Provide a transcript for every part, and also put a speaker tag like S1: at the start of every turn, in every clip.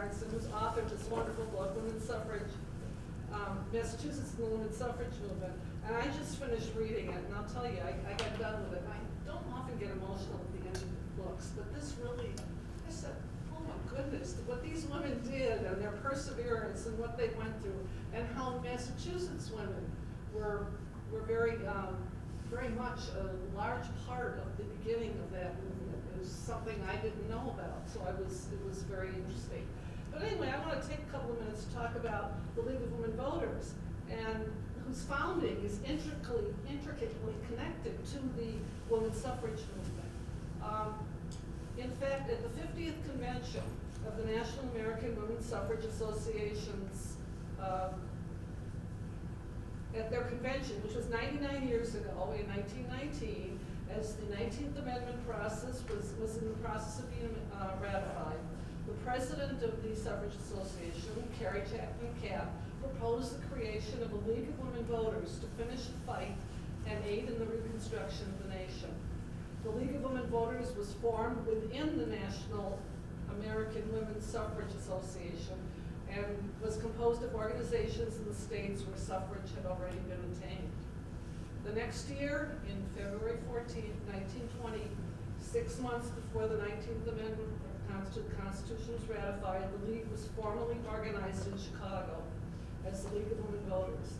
S1: Berenson, who's authored this wonderful book, Woman Suffrage, Massachusetts and the Woman Suffrage Movement. And I just finished reading it, and I'll tell you, I got done with it. I don't often get emotional at the end of books, but this really, I said, oh my goodness, what these women did and their perseverance and what they went through, and how Massachusetts women were very, very much a large part of the beginning of that movement. It was something I didn't know about, so it was very interesting. But anyway, I want to take a couple of minutes to talk about the League of Women Voters, and whose founding is intricately connected to the Woman Suffrage Movement. In fact, at the 50th convention of the National American Women Suffrage Association's, at their convention, which was 99 years ago in 1919, as the 19th Amendment process was in the process of being ratified, the president of the Suffrage Association, Carrie Chapman Catt, proposed the creation of a League of Women Voters to finish the fight and aid in the reconstruction of the nation. The League of Women Voters was formed within the National American Women's Suffrage Association and was composed of organizations in the states where suffrage had already been attained. The next year, in February 14, 1920, 6 months before the 19th Amendment to the Constitution was ratified, the League was formally organized in Chicago as the League of Women Voters.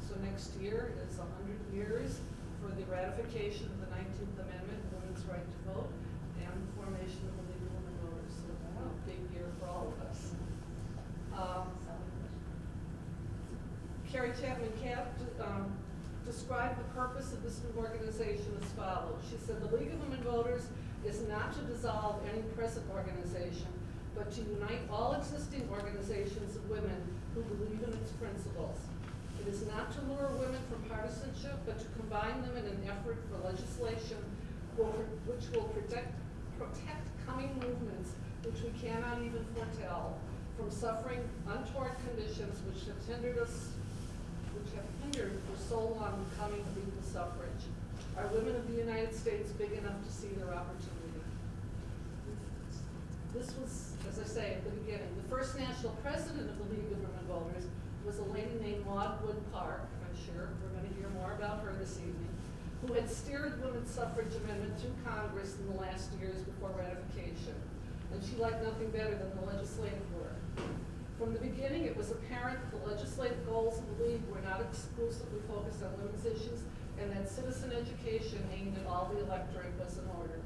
S1: So next year is 100 years for the ratification of the 19th Amendment, women's right to vote, and the formation of the League of Women Voters. So a big year for all of us. Carrie Chapman Catt described the purpose of this new organization as follows. She said, the League of Women Voters is not to dissolve any present organization, but to unite all existing organizations of women who believe in its principles. It is not to lure women from partisanship, but to combine them in an effort for legislation which will protect coming movements which we cannot even foretell from suffering untoward conditions which have hindered for so long coming to legal suffrage. Are women of the United States big enough to see their opportunity? This was, as I say at the beginning, the first national president of the League of Women Voters was a lady named Maud Wood Park. I'm sure we're going to hear more about her this evening, who had steered the women's suffrage amendment through Congress in the last years before ratification. And she liked nothing better than the legislative work. From the beginning, it was apparent that the legislative goals of the League were not exclusively focused on women's issues, and that citizen education aimed at all the electorate was in order.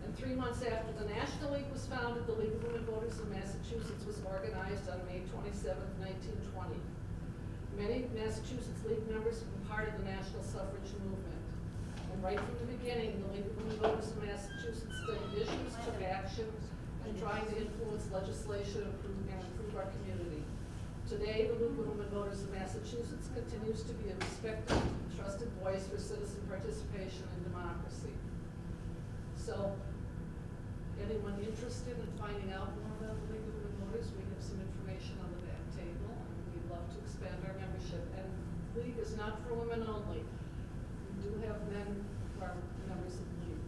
S1: And 3 months after the National League was founded, the League of Women Voters of Massachusetts was organized on May 27, 1920. Many Massachusetts League members have been part of the national suffrage movement. And right from the beginning, the League of Women Voters of Massachusetts studied issues, took action, and trying to influence legislation and improve our community. Today, the League of Women Voters of Massachusetts continues to be a respected, trusted voice for citizen participation and democracy. So, anyone interested in finding out more about the League of Women Voters, we have some information on the back table, and we'd love to expand our membership. And the League is not for women only. We do have men who are members of the League.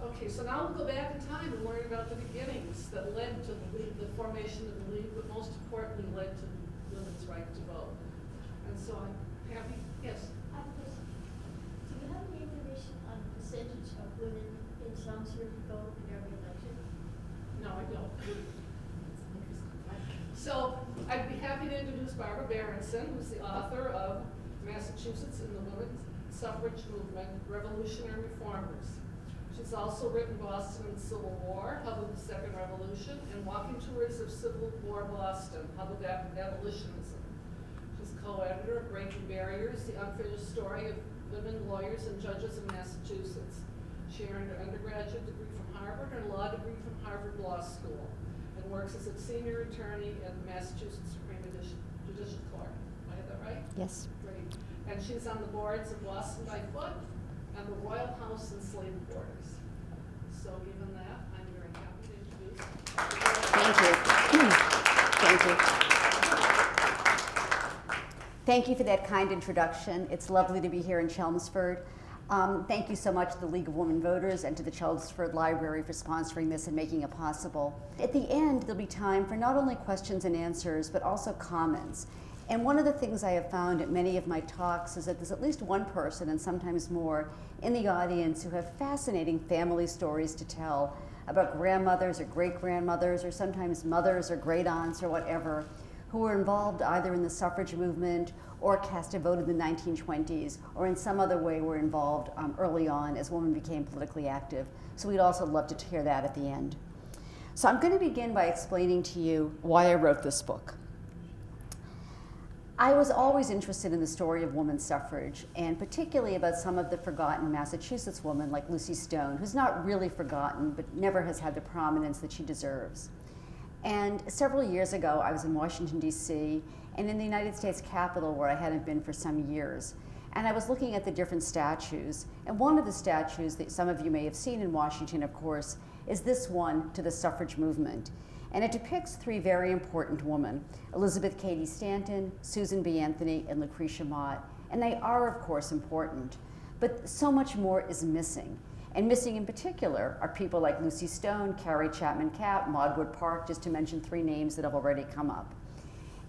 S1: Okay, so now we'll go back in time and learn about the beginnings that led to the League, the formation of the League, but most importantly led to women's right to vote. And so I'm happy, yes?
S2: I have a question. Do you have any information on the percentage of women in Chelmsford who vote in every election?
S1: No, I don't. So I'd be happy to introduce Barbara Berenson, who's the author of Massachusetts and the Women's Suffrage Movement, Revolutionary Reformers. She's also written Boston and Civil War, Hub of the Second Revolution, and Walking Tours of Civil War Boston, Hub of Abolitionism. She's co-editor of Breaking Barriers, the unfinished story of women lawyers and judges in Massachusetts. She earned her undergraduate degree from Harvard and a law degree from Harvard Law School, and works as a senior attorney at the Massachusetts Supreme Judicial Court. Am I have that right?
S3: Yes.
S1: Great. And she's on the boards of Boston by Foot and the Royal House and Slave Quarters. So given that, I'm very happy to introduce.
S3: Thank you. Thank you for that kind introduction. It's lovely to be here in Chelmsford. Thank you so much to the League of Women Voters and to the Chelmsford Library for sponsoring this and making it possible. At the end, there'll be time for not only questions and answers, but also comments. And one of the things I have found at many of my talks is that there's at least one person, and sometimes more, in the audience who have fascinating family stories to tell about grandmothers or great-grandmothers or sometimes mothers or great-aunts or whatever, who were involved either in the suffrage movement or cast a vote in the 1920s or in some other way were involved early on as women became politically active. So we'd also love to hear that at the end. So I'm going to begin by explaining to you why I wrote this book. I was always interested in the story of women's suffrage, and particularly about some of the forgotten Massachusetts women like Lucy Stone, who's not really forgotten, but never has had the prominence that she deserves. And several years ago, I was in Washington, D.C., and in the United States Capitol, where I hadn't been for some years. And I was looking at the different statues, and one of the statues that some of you may have seen in Washington, of course, is this one to the suffrage movement. And it depicts three very important women, Elizabeth Cady Stanton, Susan B. Anthony, and Lucretia Mott. And they are, of course, important, but so much more is missing. And missing in particular are people like Lucy Stone, Carrie Chapman Catt, Maud Wood Park, just to mention three names that have already come up.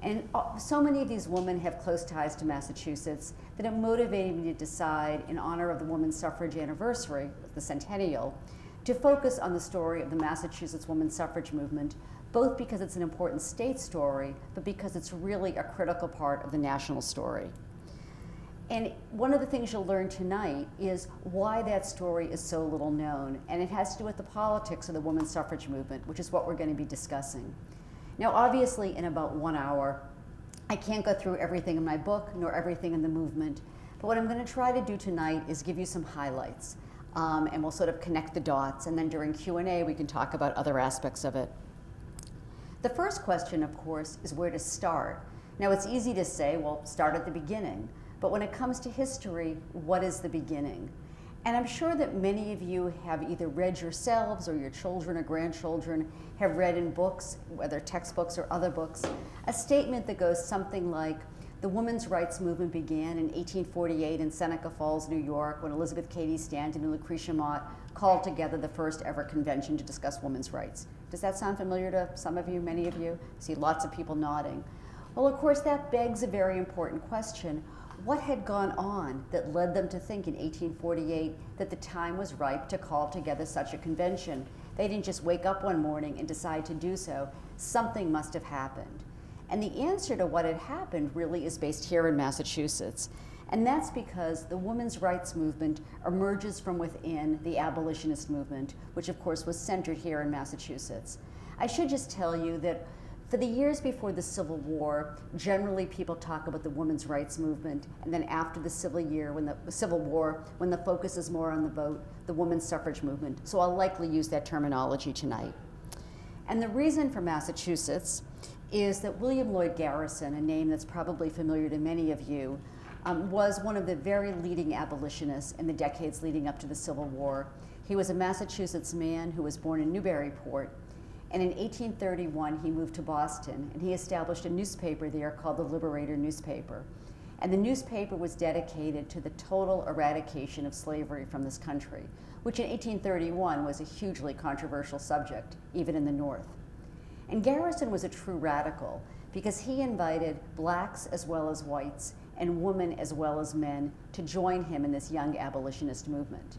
S3: And so many of these women have close ties to Massachusetts that it motivated me to decide, in honor of the women's suffrage anniversary, the centennial, to focus on the story of the Massachusetts women's suffrage movement, both because it's an important state story, but because it's really a critical part of the national story. And one of the things you'll learn tonight is why that story is so little known, and it has to do with the politics of the women's suffrage movement, which is what we're going to be discussing. Now, obviously, in about 1 hour, I can't go through everything in my book, nor everything in the movement, but what I'm going to try to do tonight is give you some highlights, and we'll sort of connect the dots, and then during Q&A, we can talk about other aspects of it. The first question, of course, is where to start. Now, it's easy to say, well, start at the beginning. But when it comes to history, what is the beginning? And I'm sure that many of you have either read yourselves or your children or grandchildren have read in books, whether textbooks or other books, a statement that goes something like, the women's rights movement began in 1848 in Seneca Falls, New York, when Elizabeth Cady Stanton and Lucretia Mott called together the first ever convention to discuss women's rights. Does that sound familiar to some of you, many of you? I see lots of people nodding. Well, of course, that begs a very important question. What had gone on that led them to think in 1848 that the time was ripe to call together such a convention? They didn't just wake up one morning and decide to do so. Something must have happened. And the answer to what had happened really is based here in Massachusetts. And that's because the women's rights movement emerges from within the abolitionist movement, which of course was centered here in Massachusetts. I should just tell you that for the years before the Civil War, generally people talk about the women's rights movement, and then after the Civil War, when the focus is more on the vote, the women's suffrage movement. So I'll likely use that terminology tonight. And the reason for Massachusetts is that William Lloyd Garrison, a name that's probably familiar to many of you, was one of the very leading abolitionists in the decades leading up to the Civil War. He was a Massachusetts man who was born in Newburyport, and in 1831 he moved to Boston, and he established a newspaper there called the Liberator newspaper. And the newspaper was dedicated to the total eradication of slavery from this country, which in 1831 was a hugely controversial subject, even in the North. And Garrison was a true radical because he invited blacks as well as whites and women as well as men to join him in this young abolitionist movement.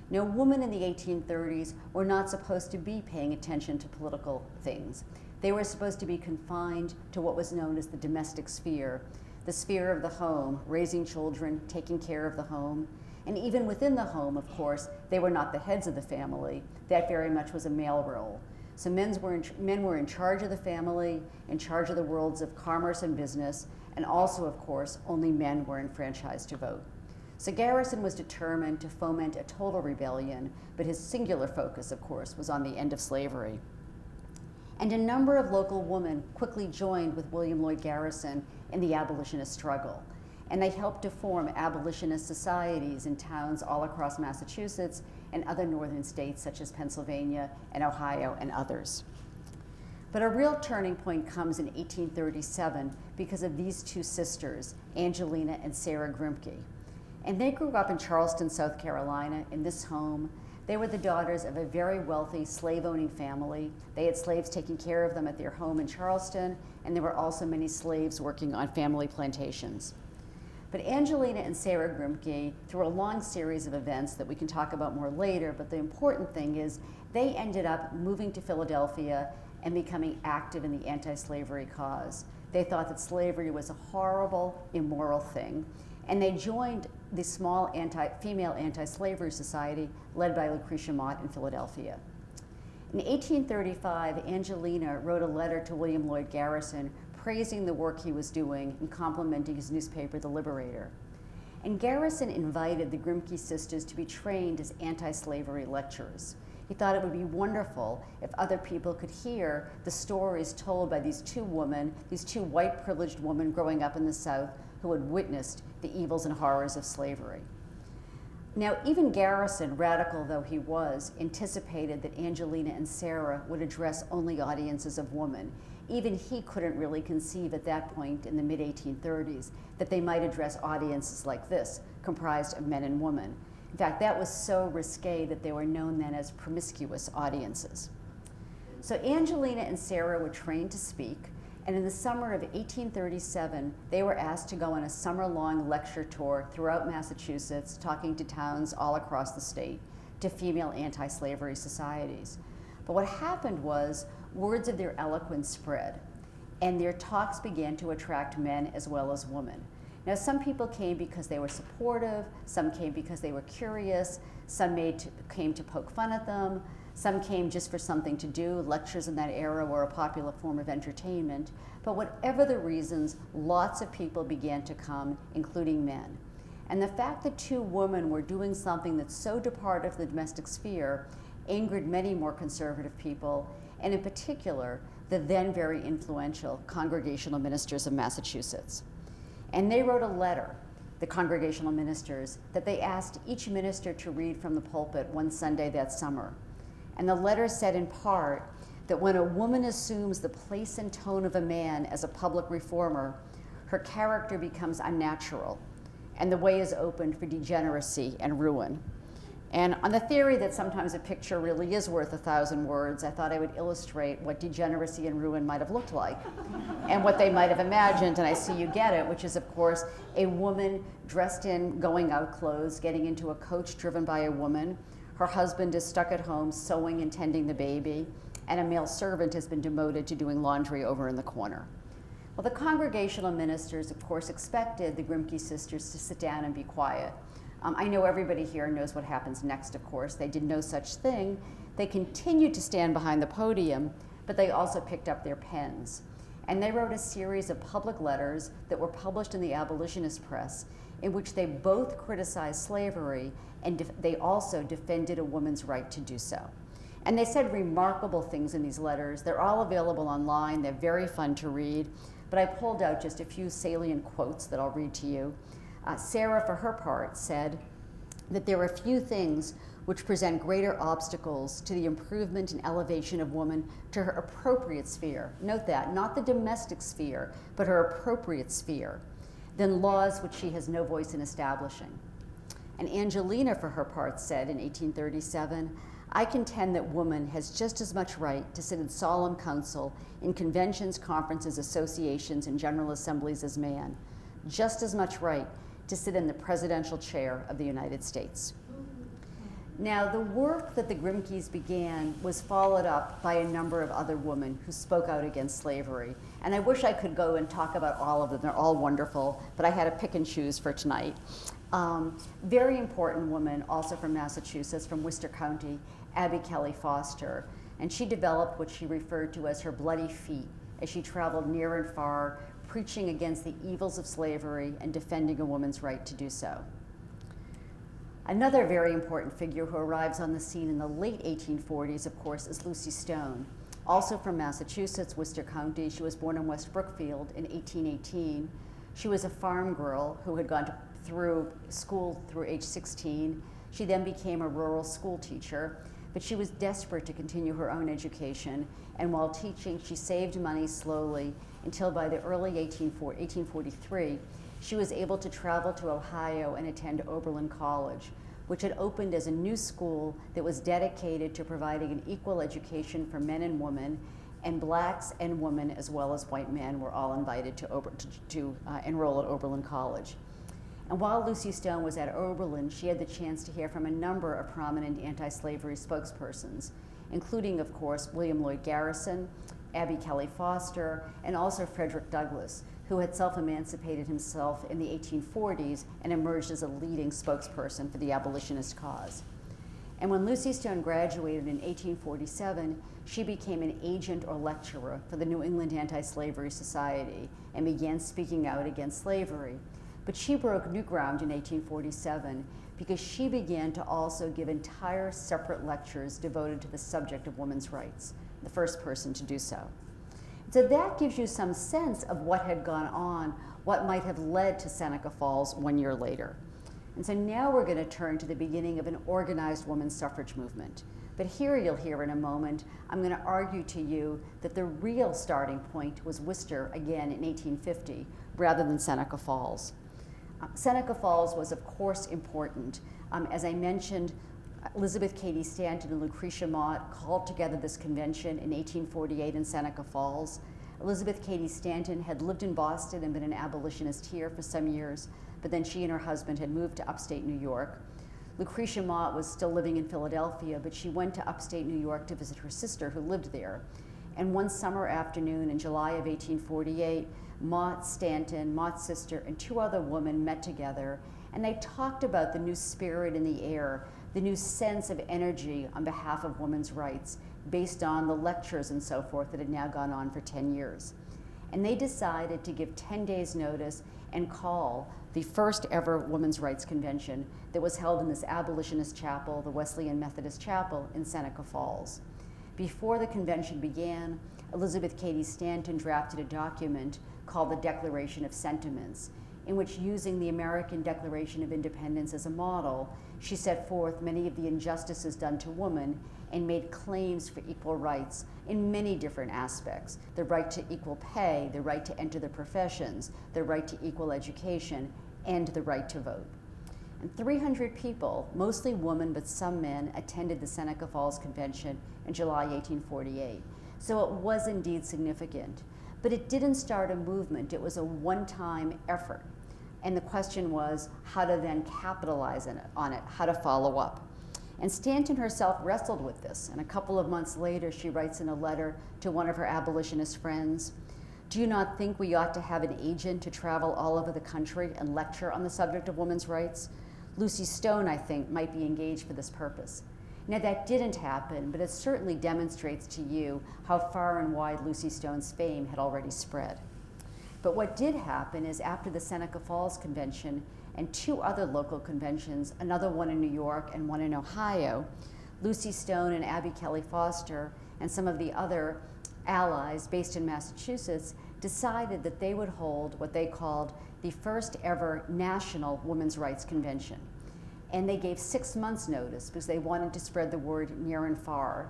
S3: Now, women in the 1830s were not supposed to be paying attention to political things. They were supposed to be confined to what was known as the domestic sphere, the sphere of the home, raising children, taking care of the home. And even within the home, of course, they were not the heads of the family. That very much was a male role. So men were in charge of the family, in charge of the worlds of commerce and business, and also, of course, only men were enfranchised to vote. So Garrison was determined to foment a total rebellion, but his singular focus, of course, was on the end of slavery. And a number of local women quickly joined with William Lloyd Garrison in the abolitionist struggle. And they helped to form abolitionist societies in towns all across Massachusetts and other northern states such as Pennsylvania and Ohio and others. But a real turning point comes in 1837 because of these two sisters, Angelina and Sarah Grimke. And they grew up in Charleston, South Carolina, in this home. They were the daughters of a very wealthy slave-owning family. They had slaves taking care of them at their home in Charleston, and there were also many slaves working on family plantations. But Angelina and Sarah Grimke, through a long series of events that we can talk about more later, but the important thing is they ended up moving to Philadelphia and becoming active in the anti-slavery cause. They thought that slavery was a horrible, immoral thing, and they joined the small female anti-slavery society led by Lucretia Mott in Philadelphia. In 1835, Angelina wrote a letter to William Lloyd Garrison praising the work he was doing and complimenting his newspaper, The Liberator. And Garrison invited the Grimke sisters to be trained as anti-slavery lecturers. He thought it would be wonderful if other people could hear the stories told by these two women, these two white privileged women growing up in the South who had witnessed the evils and horrors of slavery. Now, even Garrison, radical though he was, anticipated that Angelina and Sarah would address only audiences of women. Even he couldn't really conceive at that point in the mid-1830s that they might address audiences like this, comprised of men and women. In fact, that was so risque that they were known then as promiscuous audiences. So Angelina and Sarah were trained to speak, and in the summer of 1837, they were asked to go on a summer-long lecture tour throughout Massachusetts, talking to towns all across the state, to female anti-slavery societies. But what happened was, words of their eloquence spread, and their talks began to attract men as well as women. Now, some people came because they were supportive, some came because they were curious, some came to poke fun at them, some came just for something to do. Lectures in that era were a popular form of entertainment. But whatever the reasons, lots of people began to come, including men. And the fact that two women were doing something that's so departed from the domestic sphere angered many more conservative people, and in particular, the then very influential Congregational Ministers of Massachusetts. And they wrote a letter, the Congregational Ministers, that they asked each minister to read from the pulpit one Sunday that summer. And the letter said in part that when a woman assumes the place and tone of a man as a public reformer, her character becomes unnatural, and the way is opened for degeneracy and ruin. And on the theory that sometimes a picture really is worth 1,000 words, I thought I would illustrate what degeneracy and ruin might have looked like and what they might have imagined, and I see you get it, which is, of course, a woman dressed in going out clothes, getting into a coach driven by a woman. Her husband is stuck at home sewing and tending the baby, and a male servant has been demoted to doing laundry over in the corner. Well, the Congregational Ministers, of course, expected the Grimke sisters to sit down and be quiet. I know everybody here knows what happens next, of course. They did no such thing. They continued to stand behind the podium, but they also picked up their pens. And they wrote a series of public letters that were published in the abolitionist press, in which they both criticized slavery, and they also defended a woman's right to do so. And they said remarkable things in these letters. They're all available online. They're very fun to read. But I pulled out just a few salient quotes that I'll read to you. Sarah, for her part, said that there are few things which present greater obstacles to the improvement and elevation of woman to her appropriate sphere. Note that, not the domestic sphere, but her appropriate sphere, than laws which she has no voice in establishing. And Angelina, for her part, said in 1837, I contend that woman has just as much right to sit in solemn council in conventions, conferences, associations, and general assemblies as man, just as much right to sit in the presidential chair of the United States. Now, the work that the Grimkes began was followed up by a number of other women who spoke out against slavery. And I wish I could go and talk about all of them. They're all wonderful, but I had to pick and choose for tonight. Very important woman, also from Massachusetts, from Worcester County, Abby Kelly Foster. And she developed what she referred to as her bloody feet as she traveled near and far, preaching against the evils of slavery and defending a woman's right to do so. Another very important figure who arrives on the scene in the late 1840s, of course, is Lucy Stone. Also from Massachusetts, Worcester County. She was born in West Brookfield in 1818. She was a farm girl who had gone through school through age 16. She then became a rural school teacher, but she was desperate to continue her own education, and while teaching, she saved money slowly until by the early 1843, she was able to travel to Ohio and attend Oberlin College, which had opened as a new school that was dedicated to providing an equal education for men and women, and blacks and women as well as white men were all invited to enroll at Oberlin College. And while Lucy Stone was at Oberlin, she had the chance to hear from a number of prominent anti-slavery spokespersons, including, of course, William Lloyd Garrison, Abby Kelly Foster, and also Frederick Douglass, who had self-emancipated himself in the 1840s and emerged as a leading spokesperson for the abolitionist cause. And when Lucy Stone graduated in 1847, she became an agent or lecturer for the New England Anti-Slavery Society and began speaking out against slavery. But she broke new ground in 1847 because she began to also give entire separate lectures devoted to the subject of women's rights, the first person to do so. So that gives you some sense of what had gone on, what might have led to Seneca Falls 1 year later. And so now we're going to turn to the beginning of an organized women's suffrage movement. But here you'll hear in a moment, I'm going to argue to you that the real starting point was Worcester, again in 1850, rather than Seneca Falls. Seneca Falls was, of course, important. As I mentioned, Elizabeth Cady Stanton and Lucretia Mott called together this convention in 1848 in Seneca Falls. Elizabeth Cady Stanton had lived in Boston and been an abolitionist here for some years, but then she and her husband had moved to upstate New York. Lucretia Mott was still living in Philadelphia, but she went to upstate New York to visit her sister who lived there. And one summer afternoon in July of 1848, Mott, Stanton, Mott's sister, and two other women met together, and they talked about the new spirit in the air, the new sense of energy on behalf of women's rights, based on the lectures and so forth that had now gone on for 10 years. And they decided to give 10 days notice and call the first ever women's rights convention that was held in this abolitionist chapel, the Wesleyan Methodist Chapel in Seneca Falls. Before the convention began, Elizabeth Cady Stanton drafted a document called the Declaration of Sentiments, in which, using the American Declaration of Independence as a model, she set forth many of the injustices done to women and made claims for equal rights in many different aspects: the right to equal pay, the right to enter the professions, the right to equal education, and the right to vote. And 300 people, mostly women but some men, attended the Seneca Falls Convention in July 1848. So it was indeed significant. But it didn't start a movement, it was a one-time effort. And the question was how to then capitalize on it, how to follow up. And Stanton herself wrestled with this, and a couple of months later she writes in a letter to one of her abolitionist friends, "Do you not think we ought to have an agent to travel all over the country and lecture on the subject of women's rights? Lucy Stone, I think, might be engaged for this purpose." Now that didn't happen, but it certainly demonstrates to you how far and wide Lucy Stone's fame had already spread. But what did happen is, after the Seneca Falls Convention and two other local conventions, another one in New York and one in Ohio, Lucy Stone and Abby Kelly Foster and some of the other allies based in Massachusetts decided that they would hold what they called the first ever national women's rights convention. And they gave 6 months notice because they wanted to spread the word near and far.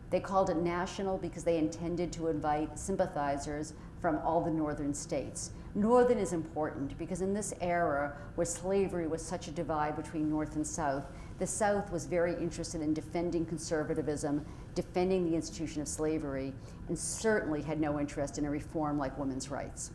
S3: They called it national because they intended to invite sympathizers from all the northern states. Northern is important because in this era where slavery was such a divide between North and South, the South was very interested in defending conservatism, defending the institution of slavery, and certainly had no interest in a reform like women's rights.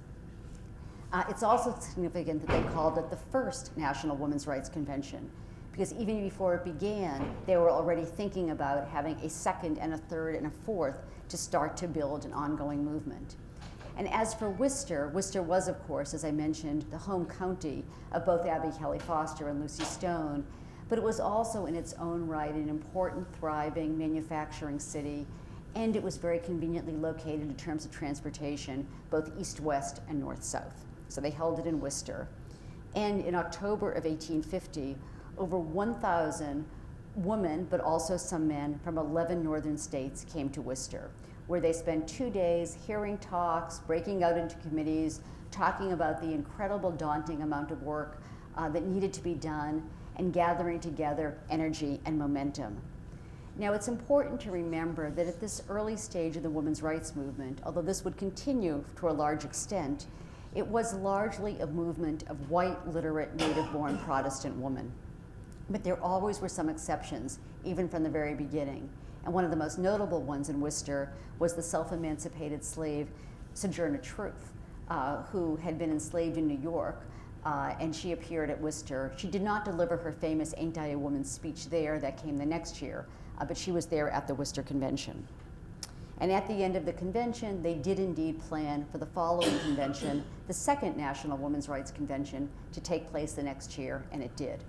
S3: It's also significant that they called it the first National Women's Rights Convention, because even before it began, they were already thinking about having a second and a third and a fourth to start to build an ongoing movement. And as for Worcester, Worcester was, of course, as I mentioned, the home county of both Abby Kelly Foster and Lucy Stone, but it was also in its own right an important, thriving manufacturing city, and it was very conveniently located in terms of transportation, both east-west and north-south. So they held it in Worcester. And in October of 1850, over 1,000 women, but also some men from 11 northern states came to Worcester, where they spent 2 days hearing talks, breaking out into committees, talking about the incredible daunting amount of work that needed to be done, and gathering together energy and momentum. Now, it's important to remember that at this early stage of the women's rights movement, although this would continue to a large extent, It was largely a movement of white, literate, native-born Protestant women. But there always were some exceptions, even from the very beginning. And one of the most notable ones in Worcester was the self-emancipated slave Sojourner Truth, who had been enslaved in New York, and she appeared at Worcester. She did not deliver her famous Ain't I a Woman speech there, that came the next year, but she was there at the Worcester Convention. And at the end of the convention, they did indeed plan for the following convention, the second National Women's Rights Convention, to take place the next year, and it did.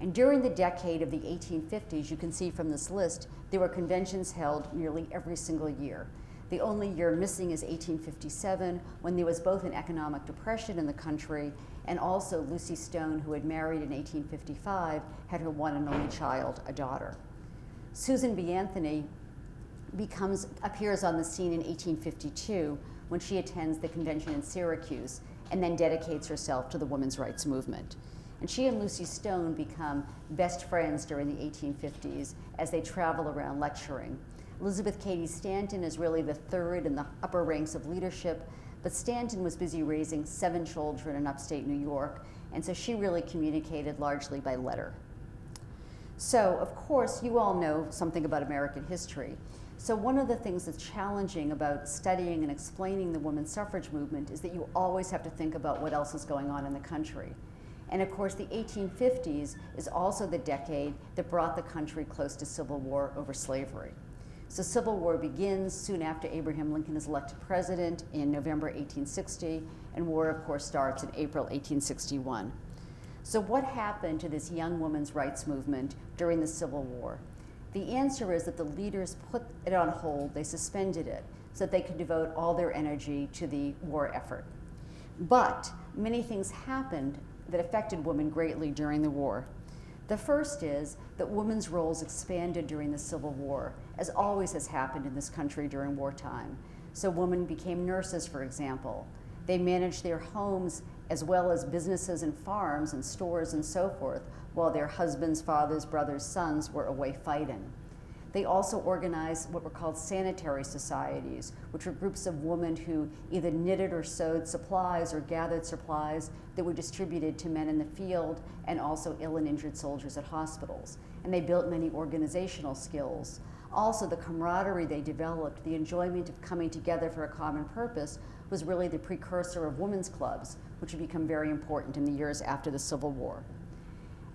S3: And during the decade of the 1850s, you can see from this list, there were conventions held nearly every single year. The only year missing is 1857, when there was both an economic depression in the country, and also Lucy Stone, who had married in 1855, had her one and only child, a daughter. Susan B. Anthony appears on the scene in 1852 when she attends the convention in Syracuse and then dedicates herself to the women's rights movement. And she and Lucy Stone become best friends during the 1850s as they travel around lecturing. Elizabeth Cady Stanton is really the third in the upper ranks of leadership, but Stanton was busy raising 7 children in upstate New York, and so she really communicated largely by letter. So, of course, you all know something about American history. So one of the things that's challenging about studying and explaining the women's suffrage movement is that you always have to think about what else is going on in the country. And of course, the 1850s is also the decade that brought the country close to civil war over slavery. So civil war begins soon after Abraham Lincoln is elected president in November 1860, and war, of course, starts in April 1861. So what happened to this young women's rights movement during the Civil War? The answer is that the leaders put it on hold, they suspended it, so that they could devote all their energy to the war effort. But many things happened that affected women greatly during the war. The first is that women's roles expanded during the Civil War, as always has happened in this country during wartime. So women became nurses, for example. They managed their homes as well as businesses and farms and stores and so forth, while their husbands, fathers, brothers, sons were away fighting. They also organized what were called sanitary societies, which were groups of women who either knitted or sewed supplies or gathered supplies that were distributed to men in the field and also ill and injured soldiers at hospitals. And they built many organizational skills. Also, the camaraderie they developed, the enjoyment of coming together for a common purpose, was really the precursor of women's clubs, which would become very important in the years after the Civil War.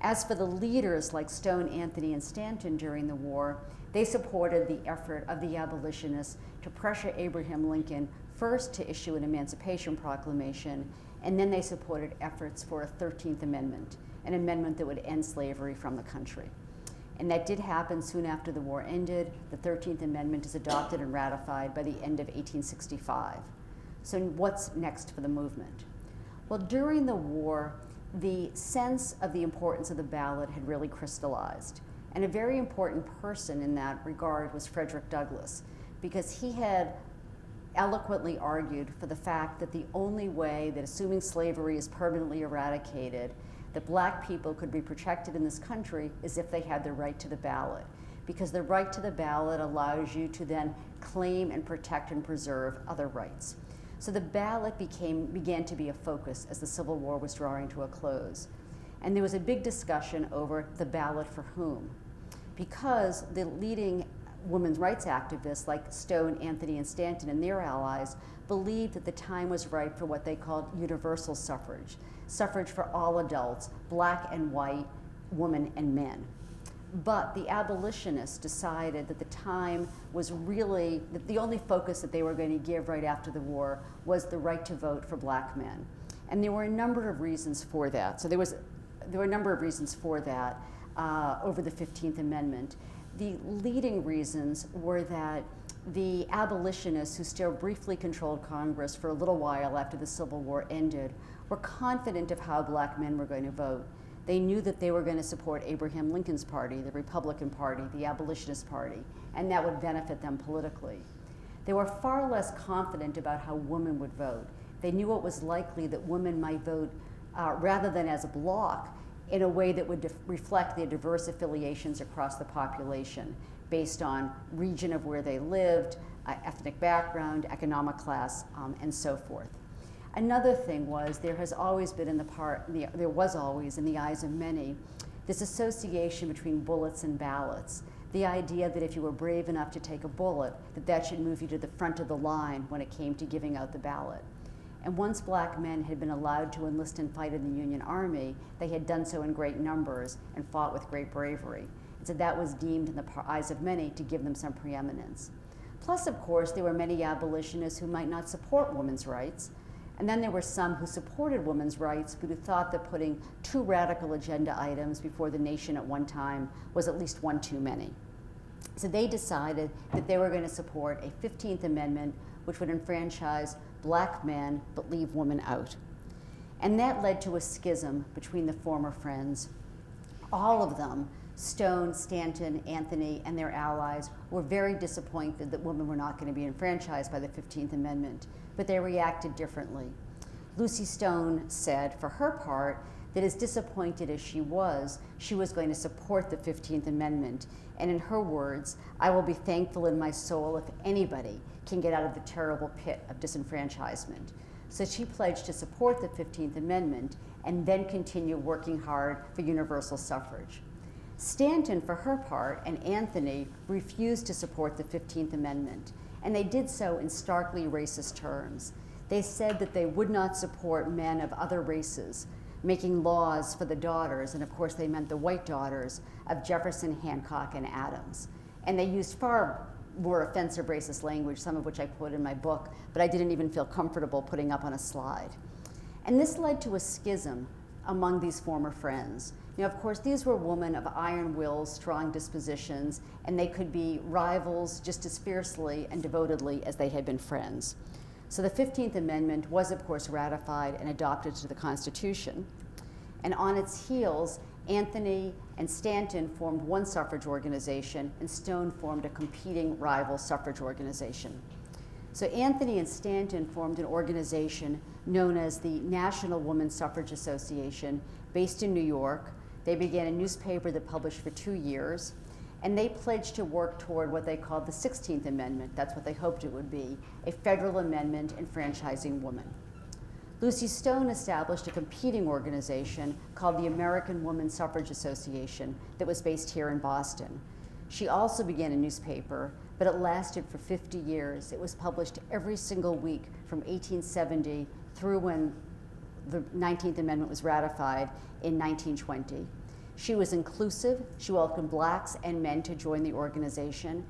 S3: As for the leaders like Stone, Anthony, and Stanton during the war, they supported the effort of the abolitionists to pressure Abraham Lincoln first to issue an Emancipation Proclamation, and then they supported efforts for a 13th Amendment, an amendment that would end slavery from the country. And that did happen soon after the war ended. The 13th Amendment is adopted and ratified by the end of 1865. So what's next for the movement? Well, during the war, the sense of the importance of the ballot had really crystallized. And a very important person in that regard was Frederick Douglass, because he had eloquently argued for the fact that the only way that, assuming slavery is permanently eradicated, that black people could be protected in this country is if they had the right to the ballot. Because the right to the ballot allows you to then claim and protect and preserve other rights. So the ballot began to be a focus as the Civil War was drawing to a close. And there was a big discussion over the ballot for whom. Because the leading women's rights activists like Stone, Anthony, and Stanton and their allies believed that the time was ripe for what they called universal suffrage, suffrage for all adults, black and white, women and men. But the abolitionists decided that the time was really, that the only focus that they were going to give right after the war was the right to vote for black men. And there were a number of reasons for that. So there were a number of reasons for that over the 15th Amendment. The leading reasons were that the abolitionists, who still briefly controlled Congress for a little while after the Civil War ended, were confident of how black men were going to vote. They knew that they were going to support Abraham Lincoln's party, the Republican Party, the Abolitionist Party, and that would benefit them politically. They were far less confident about how women would vote. They knew it was likely that women might vote rather than as a bloc in a way that would reflect their diverse affiliations across the population based on region of where they lived, ethnic background, economic class, and so forth. Another thing was there was always in the eyes of many, this association between bullets and ballots. The idea that if you were brave enough to take a bullet, that should move you to the front of the line when it came to giving out the ballot. And once black men had been allowed to enlist and fight in the Union Army, they had done so in great numbers and fought with great bravery. And so that was deemed in the eyes of many to give them some preeminence. Plus, of course, there were many abolitionists who might not support women's rights. And then there were some who supported women's rights, but who thought that putting 2 radical agenda items before the nation at one time was at least one too many. So they decided that they were going to support a 15th Amendment which would enfranchise black men but leave women out. And that led to a schism between the former Friends. All of them, Stone, Stanton, Anthony, and their allies, were very disappointed that women were not going to be enfranchised by the 15th Amendment, but they reacted differently. Lucy Stone said, for her part, that as disappointed as she was going to support the 15th Amendment. And in her words, I will be thankful in my soul if anybody can get out of the terrible pit of disenfranchisement. So she pledged to support the 15th Amendment and then continue working hard for universal suffrage. Stanton, for her part, and Anthony refused to support the 15th Amendment, and they did so in starkly racist terms. They said that they would not support men of other races making laws for the daughters, and of course they meant the white daughters, of Jefferson, Hancock, and Adams. And they used far more offensive racist language, some of which I quote in my book, but I didn't even feel comfortable putting up on a slide. And this led to a schism among these former Friends. Now, of course, these were women of iron wills, strong dispositions, and they could be rivals just as fiercely and devotedly as they had been friends. So the 15th Amendment was, of course, ratified and adopted to the Constitution. And on its heels, Anthony and Stanton formed one suffrage organization, and Stone formed a competing rival suffrage organization. So Anthony and Stanton formed an organization known as the National Woman Suffrage Association, based in New York. They began a newspaper that published for 2 years, and they pledged to work toward what they called the 16th Amendment. That's what they hoped it would be, a federal amendment enfranchising women. Lucy Stone established a competing organization called the American Woman Suffrage Association that was based here in Boston. She also began a newspaper, but it lasted for 50 years. It was published every single week from 1870 through when the 19th Amendment was ratified in 1920. She was inclusive. She welcomed blacks and men to join the organization.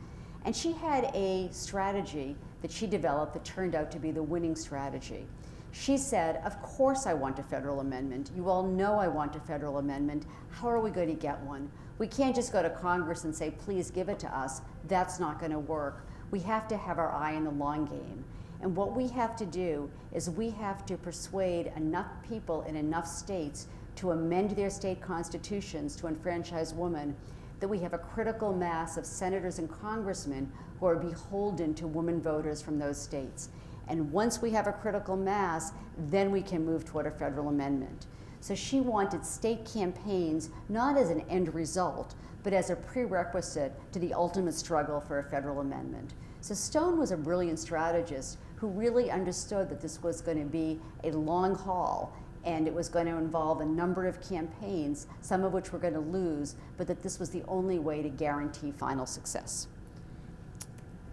S3: And she had a strategy that she developed that turned out to be the winning strategy. She said, of course I want a federal amendment. You all know I want a federal amendment. How are we going to get one? We can't just go to Congress and say, please give it to us. That's not going to work. We have to have our eye on the long game. And what we have to do is we have to persuade enough people in enough states to amend their state constitutions to enfranchise women, that we have a critical mass of senators and congressmen who are beholden to women voters from those states. And once we have a critical mass, then we can move toward a federal amendment. So she wanted state campaigns not as an end result, but as a prerequisite to the ultimate struggle for a federal amendment. So Stone was a brilliant strategist who really understood that this was going to be a long haul, and it was going to involve a number of campaigns, some of which we're going to lose, but that this was the only way to guarantee final success.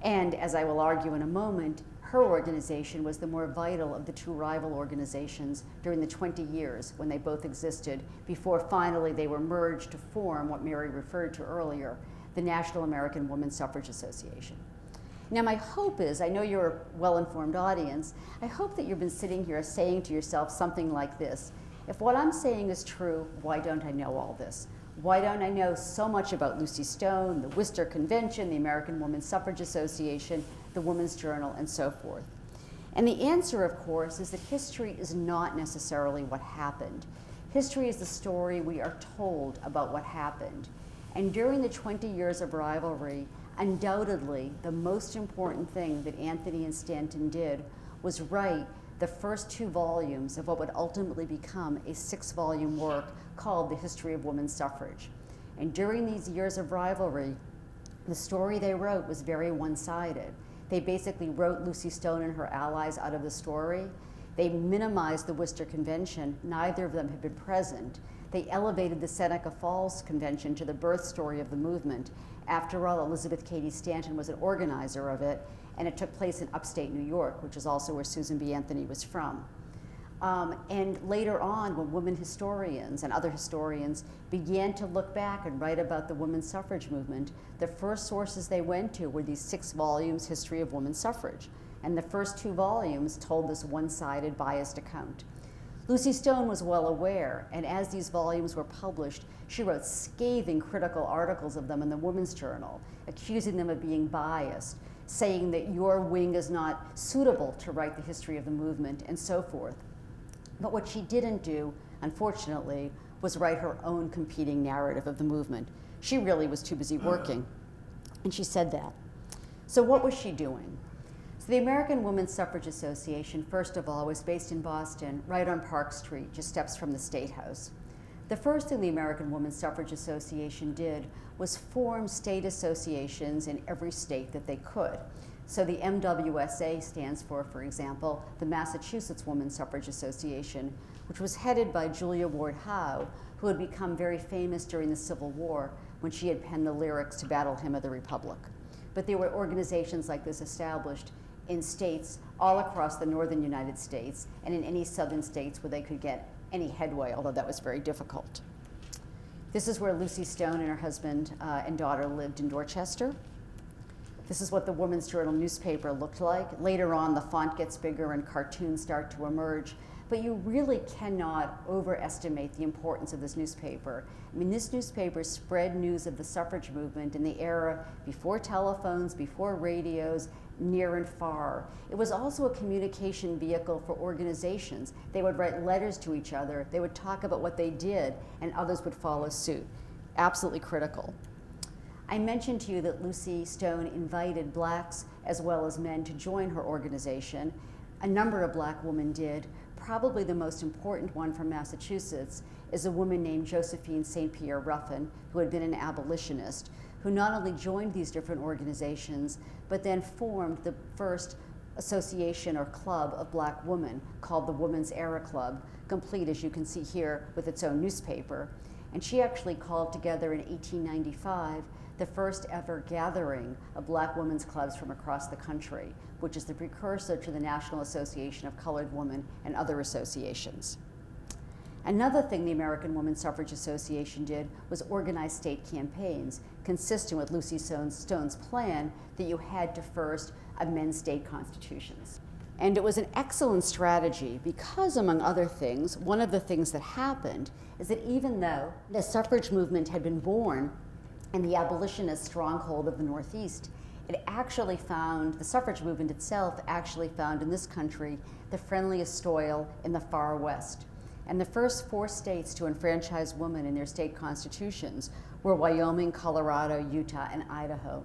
S3: And as I will argue in a moment, her organization was the more vital of the two rival organizations during the 20 years when they both existed, before finally they were merged to form what Mary referred to earlier, the National American Woman Suffrage Association. Now my hope is, I know you're a well-informed audience, I hope that you've been sitting here saying to yourself something like this: if what I'm saying is true, why don't I know all this? Why don't I know so much about Lucy Stone, the Worcester Convention, the American Woman Suffrage Association, the Woman's Journal, and so forth? And the answer, of course, is that history is not necessarily what happened. History is the story we are told about what happened. And during the 20 years of rivalry, undoubtedly, the most important thing that Anthony and Stanton did was write the first 2 volumes of what would ultimately become a 6-volume work called The History of Women's Suffrage. And during these years of rivalry, the story they wrote was very one-sided. They basically wrote Lucy Stone and her allies out of the story. They minimized the Worcester Convention. Neither of them had been present. They elevated the Seneca Falls Convention to the birth story of the movement. After all, Elizabeth Cady Stanton was an organizer of it, and it took place in upstate New York, which is also where Susan B. Anthony was from. And later on, when women historians and other historians began to look back and write about the women's suffrage movement, the first sources they went to were these 6 volumes, History of Women's Suffrage. And the first 2 volumes told this one-sided, biased account. Lucy Stone was well aware, and as these volumes were published, she wrote scathing critical articles of them in the Women's Journal, accusing them of being biased, saying that your wing is not suitable to write the history of the movement, and so forth. But what she didn't do, unfortunately, was write her own competing narrative of the movement. She really was too busy working, and she said that. So what was she doing? So the American Women's Suffrage Association, first of all, was based in Boston, right on Park Street, just steps from the State House. The first thing the American Women's Suffrage Association did was form state associations in every state that they could. So the MWSA stands for example, the Massachusetts Women's Suffrage Association, which was headed by Julia Ward Howe, who had become very famous during the Civil War when she had penned the lyrics to Battle Hymn of the Republic. But there were organizations like this established in states all across the northern United States and in any southern states where they could get any headway, although that was very difficult. This is where Lucy Stone and her husband and daughter lived in Dorchester. This is what the Woman's Journal newspaper looked like. Later on, the font gets bigger and cartoons start to emerge, but you really cannot overestimate the importance of this newspaper. I mean, this newspaper spread news of the suffrage movement in the era before telephones, before radios, near and far. It was also a communication vehicle for organizations. They would write letters to each other, they would talk about what they did, and others would follow suit. Absolutely critical. I mentioned to you that Lucy Stone invited blacks as well as men to join her organization. A number of black women did. Probably the most important one from Massachusetts is a woman named Josephine St. Pierre Ruffin, who had been an abolitionist, who not only joined these different organizations, but then formed the first association or club of black women called the Women's Era Club, complete, as you can see here, with its own newspaper. And she actually called together in 1895 the first ever gathering of black women's clubs from across the country, which is the precursor to the National Association of Colored Women and other associations. Another thing the American Women's Suffrage Association did was organize state campaigns, consistent with Lucy Stone's plan that you had to first amend state constitutions. And it was an excellent strategy because, among other things, one of the things that happened is that even though the suffrage movement had been born in the abolitionist stronghold of the Northeast, it actually found, the suffrage movement itself actually found in this country the friendliest soil in the far West. And the first 4 states to enfranchise women in their state constitutions were Wyoming, Colorado, Utah, and Idaho.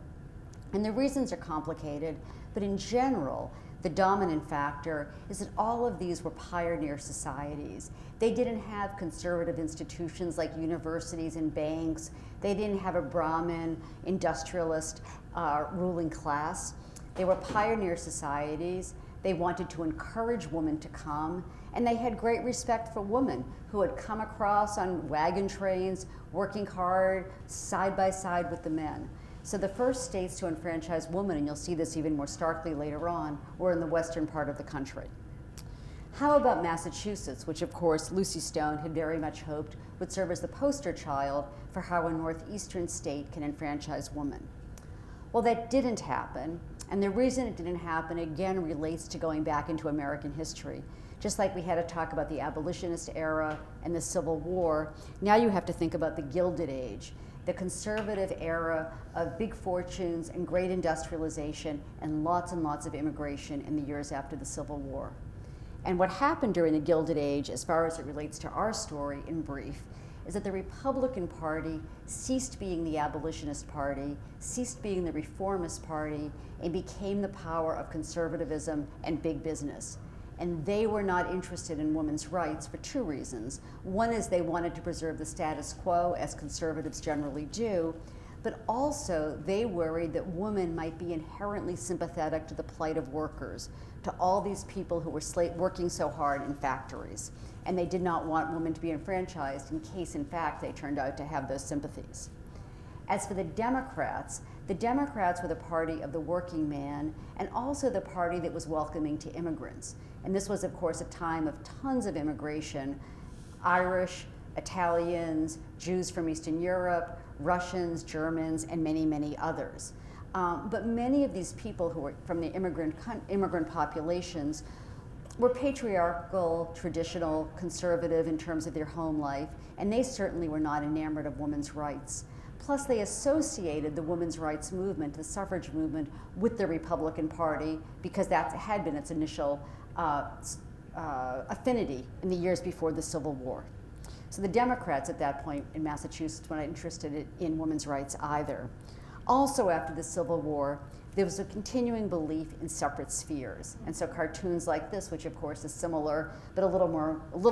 S3: And the reasons are complicated, but in general, the dominant factor is that all of these were pioneer societies. They didn't have conservative institutions like universities and banks. They didn't have a Brahmin industrialist ruling class. They were pioneer societies. They wanted to encourage women to come, and they had great respect for women who had come across on wagon trains, working hard, side by side with the men. So the first states to enfranchise women, and you'll see this even more starkly later on, were in the western part of the country. How about Massachusetts, which of course Lucy Stone had very much hoped would serve as the poster child for how a northeastern state can enfranchise women? Well, that didn't happen, and the reason it didn't happen again relates to going back into American history. Just like we had to talk about the abolitionist era and the Civil War, now you have to think about the Gilded Age, the conservative era of big fortunes and great industrialization and lots of immigration in the years after the Civil War. And what happened during the Gilded Age, as far as it relates to our story in brief, is that the Republican Party ceased being the abolitionist party, ceased being the reformist party, and became the power of conservatism and big business. And they were not interested in women's rights for 2 reasons. One is they wanted to preserve the status quo, as conservatives generally do, but also they worried that women might be inherently sympathetic to the plight of workers, to all these people who were working so hard in factories. And they did not want women to be enfranchised in case, in fact, they turned out to have those sympathies. As for the Democrats were the party of the working man and also the party that was welcoming to immigrants. And this was, of course, a time of tons of immigration, Irish, Italians, Jews from Eastern Europe, Russians, Germans, and many, many others. But many of these people who were from the immigrant populations were patriarchal, traditional, conservative in terms of their home life, and they certainly were not enamored of women's rights. Plus, they associated the women's rights movement, the suffrage movement, with the Republican Party because that had been its initial affinity in the years before the Civil War. So the Democrats at that point in Massachusetts were not interested in women's rights either. Also after the Civil War, there was a continuing belief in separate spheres. And so cartoons like this, which of course is similar, but a little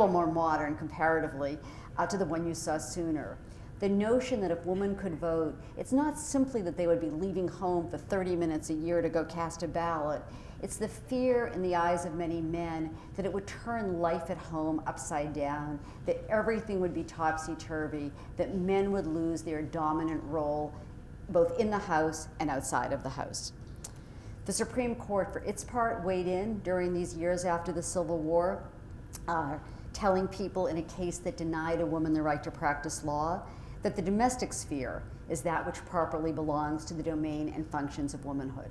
S3: more modern comparatively to the one you saw sooner. The notion that if women could vote, it's not simply that they would be leaving home for 30 minutes a year to go cast a ballot. It's the fear in the eyes of many men that it would turn life at home upside down, that everything would be topsy-turvy, that men would lose their dominant role both in the House and outside of the House. The Supreme Court, for its part, weighed in during these years after the Civil War, telling people in a case that denied a woman the right to practice law that the domestic sphere is that which properly belongs to the domain and functions of womanhood.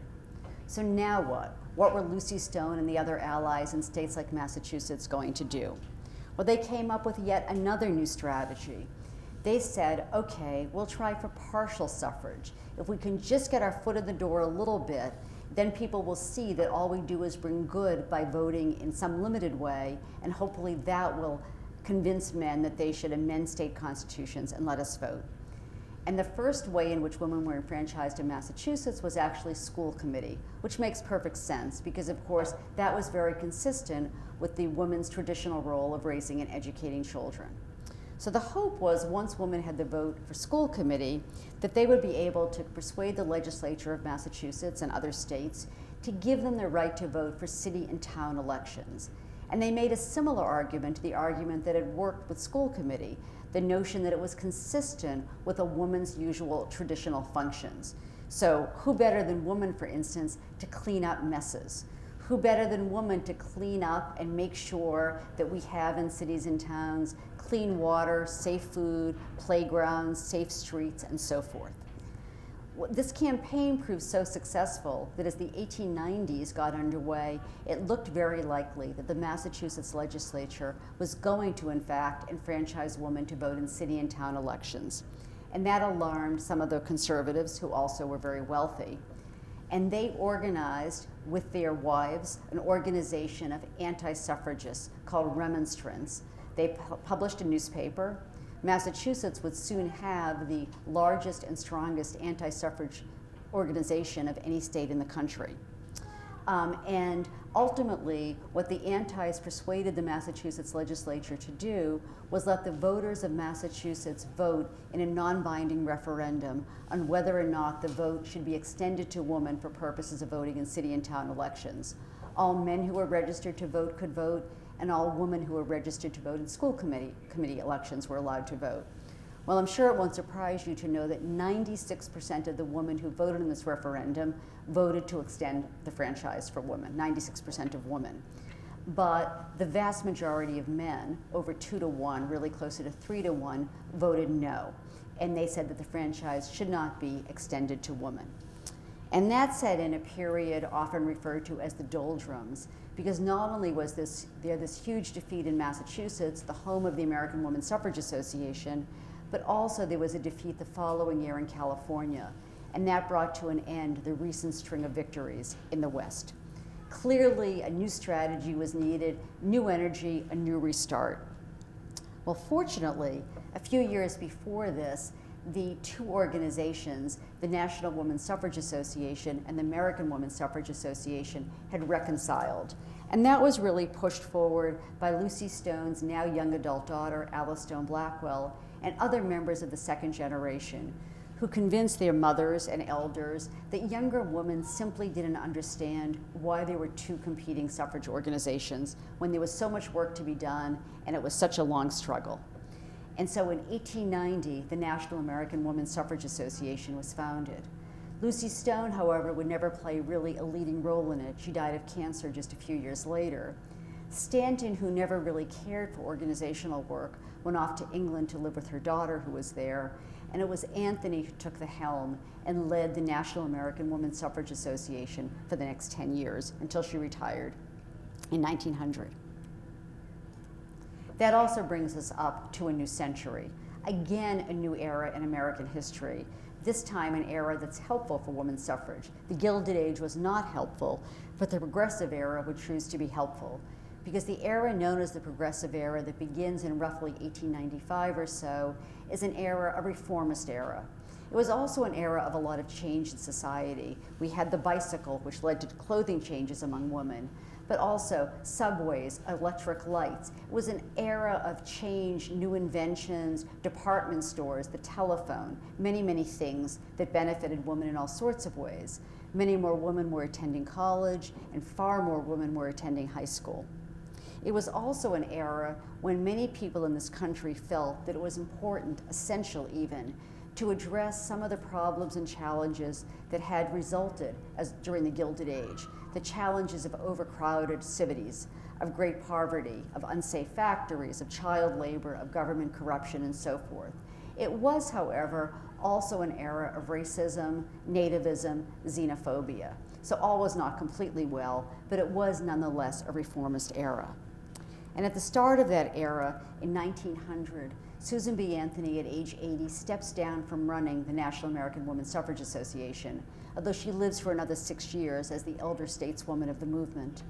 S3: So now what? What were Lucy Stone and the other allies in states like Massachusetts going to do? Well, they came up with yet another new strategy. They said, okay, we'll try for partial suffrage. If we can just get our foot in the door a little bit, then people will see that all we do is bring good by voting in some limited way, and hopefully that will convince men that they should amend state constitutions and let us vote. And the first way in which women were enfranchised in Massachusetts was actually school committee, which makes perfect sense because, of course, that was very consistent with the woman's traditional role of raising and educating children. So the hope was once women had the vote for school committee, that they would be able to persuade the legislature of Massachusetts and other states to give them the right to vote for city and town elections. And they made a similar argument to the argument that had worked with school committee, the notion that it was consistent with a woman's usual traditional functions. So who better than woman, for instance, to clean up messes? Who better than woman to clean up and make sure that we have in cities and towns clean water, safe food, playgrounds, safe streets, and so forth? This campaign proved so successful that as the 1890s got underway, it looked very likely that the Massachusetts legislature was going to, in fact, enfranchise women to vote in city and town elections. And that alarmed some of the conservatives who also were very wealthy. And they organized with their wives an organization of anti-suffragists called Remonstrants. They published a newspaper. Massachusetts would soon have the largest and strongest anti-suffrage organization of any state in the country. And ultimately, what the antis persuaded the Massachusetts legislature to do was let the voters of Massachusetts vote in a non-binding referendum on whether or not the vote should be extended to women for purposes of voting in city and town elections. All men who were registered to vote could vote, and all women who were registered to vote in school committee elections were allowed to vote. Well, I'm sure it won't surprise you to know that 96% of the women who voted in this referendum voted to extend the franchise for women, 96% of women. But the vast majority of men, over 2 to 1, really closer to 3 to 1, voted no. And they said that the franchise should not be extended to women. And that set in a period often referred to as the doldrums, because not only was there this huge defeat in Massachusetts, the home of the American Woman Suffrage Association, but also there was a defeat the following year in California, and that brought to an end the recent string of victories in the West. Clearly, a new strategy was needed, new energy, a new restart. Well, fortunately, a few years before this, the two organizations, the National Woman Suffrage Association and the American Woman Suffrage Association, had reconciled. And that was really pushed forward by Lucy Stone's now young adult daughter, Alice Stone Blackwell, and other members of the second generation, who convinced their mothers and elders that younger women simply didn't understand why there were two competing suffrage organizations when there was so much work to be done and it was such a long struggle. And so in 1890, the National American Woman Suffrage Association was founded. Lucy Stone, however, would never play really a leading role in it. She died of cancer just a few years later. Stanton, who never really cared for organizational work, went off to England to live with her daughter who was there, and it was Anthony who took the helm and led the National American Woman Suffrage Association for the next 10 years until she retired in 1900. That also brings us up to a new century. Again, a new era in American history, this time an era that's helpful for women's suffrage. The Gilded Age was not helpful, but the Progressive Era would choose to be helpful, because the era known as the Progressive Era that begins in roughly 1895 or so is an era, a reformist era. It was also an era of a lot of change in society. We had the bicycle, which led to clothing changes among women, but also subways, electric lights. It was an era of change, new inventions, department stores, the telephone, many, many things that benefited women in all sorts of ways. Many more women were attending college, and far more women were attending high school. It was also an era when many people in this country felt that it was important, essential even, to address some of the problems and challenges that had resulted during the Gilded Age. The challenges of overcrowded cities, of great poverty, of unsafe factories, of child labor, of government corruption, and so forth. It was, however, also an era of racism, nativism, xenophobia. So all was not completely well, but it was nonetheless a reformist era. And at the start of that era, in 1900, Susan B. Anthony, at age 80, steps down from running the National American Woman Suffrage Association, although she lives for another 6 years as the elder stateswoman of the movement.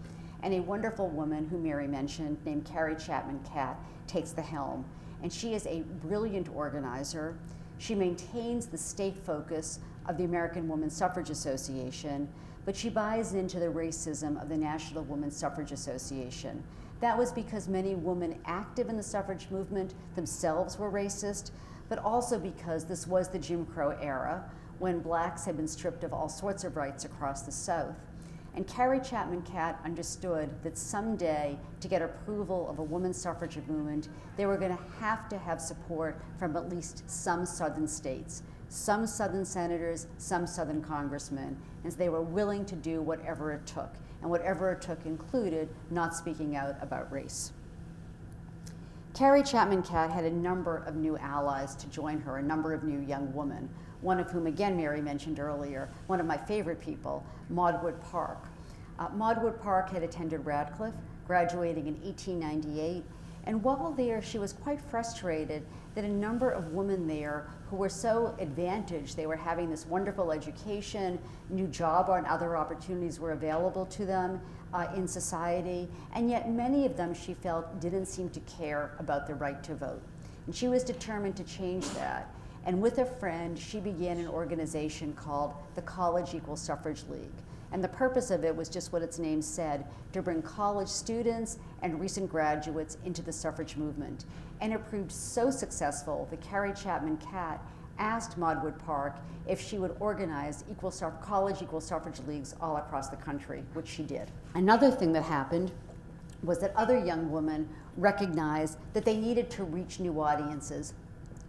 S3: And a wonderful woman who Mary mentioned, named Carrie Chapman Catt, takes the helm. And she is a brilliant organizer. She maintains the state focus of the American Woman Suffrage Association, but she buys into the racism of the National Woman Suffrage Association. That was because many women active in the suffrage movement themselves were racist, but also because this was the Jim Crow era, when blacks had been stripped of all sorts of rights across the South. And Carrie Chapman Catt understood that someday, to get approval of a women's suffrage movement, they were going to have support from at least some southern states, some southern senators, some southern congressmen, and so they were willing to do whatever it took. And whatever it took included not speaking out about race. Carrie Chapman Catt had a number of new allies to join her, a number of new young women, one of whom, again, Mary mentioned earlier, one of my favorite people, Maud Wood Park. Maud Wood Park had attended Radcliffe, graduating in 1898, and while there, she was quite frustrated that a number of women there who were so advantaged, they were having this wonderful education, new job and other opportunities were available to them in society, and yet many of them, she felt, didn't seem to care about the right to vote. And she was determined to change that. And with a friend, she began an organization called the College Equal Suffrage League. And the purpose of it was just what its name said, to bring college students and recent graduates into the suffrage movement. And it proved so successful that Carrie Chapman Catt asked Maud Wood Park if she would organize college equal suffrage leagues all across the country, which she did. Another thing that happened was that other young women recognized that they needed to reach new audiences,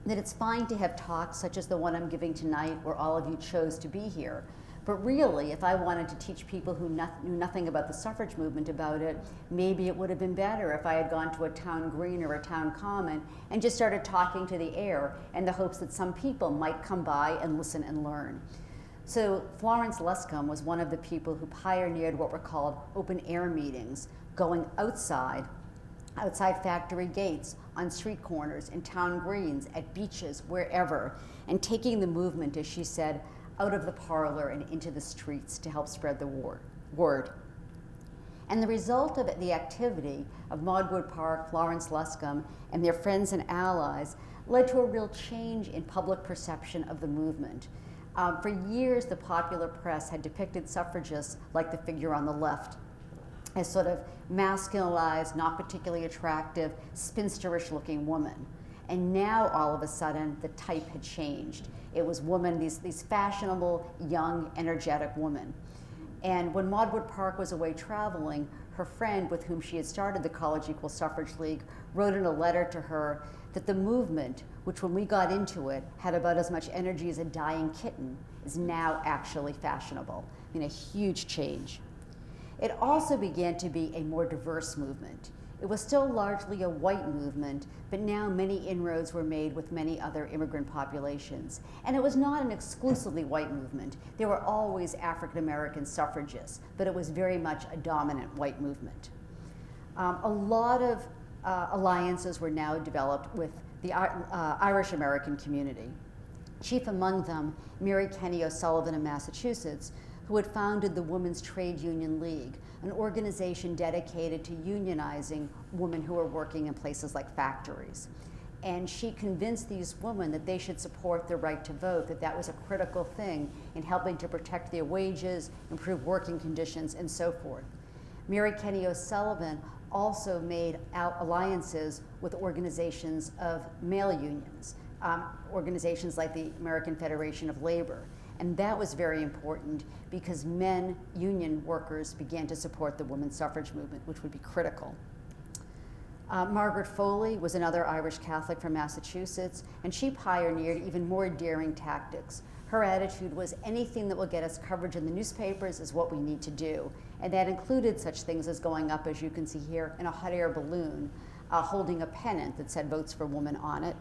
S3: that it's fine to have talks such as the one I'm giving tonight, where all of you chose to be here. But really, if I wanted to teach people who knew nothing about the suffrage movement about it, maybe it would have been better if I had gone to a town green or a town common and just started talking to the air in the hopes that some people might come by and listen and learn. So Florence Luscombe was one of the people who pioneered what were called open air meetings, going outside factory gates, on street corners, in town greens, at beaches, wherever, and taking the movement, as she said, out of the parlor and into the streets to help spread the word. And the result of the activity of Maud Wood Park, Florence Luscombe, and their friends and allies led to a real change in public perception of the movement. For years, the popular press had depicted suffragists like the figure on the left, as sort of masculinized, not particularly attractive, spinsterish-looking woman. And now, all of a sudden, the type had changed. It was women, these fashionable, young, energetic women. And when Maud Wood Park was away traveling, her friend with whom she had started the College Equal Suffrage League wrote in a letter to her that the movement, which when we got into it had about as much energy as a dying kitten, is now actually fashionable. I mean, a huge change. It also began to be a more diverse movement. It was still largely a white movement, but now many inroads were made with many other immigrant populations. And it was not an exclusively white movement. There were always African American suffragists, but it was very much a dominant white movement. A lot of alliances were now developed with the Irish American community. Chief among them, Mary Kenny O'Sullivan of Massachusetts, who had founded the Women's Trade Union League, an organization dedicated to unionizing women who were working in places like factories. And she convinced these women that they should support their right to vote, that that was a critical thing in helping to protect their wages, improve working conditions, and so forth. Mary Kenny O'Sullivan also made alliances with organizations of male unions, organizations like the American Federation of Labor. And that was very important because men, union workers, began to support the women's suffrage movement, which would be critical. Margaret Foley was another Irish Catholic from Massachusetts, and she pioneered even more daring tactics. Her attitude was anything that will get us coverage in the newspapers is what we need to do. And that included such things as going up, as you can see here, in a hot air balloon, holding a pennant that said "Votes for Women" on it.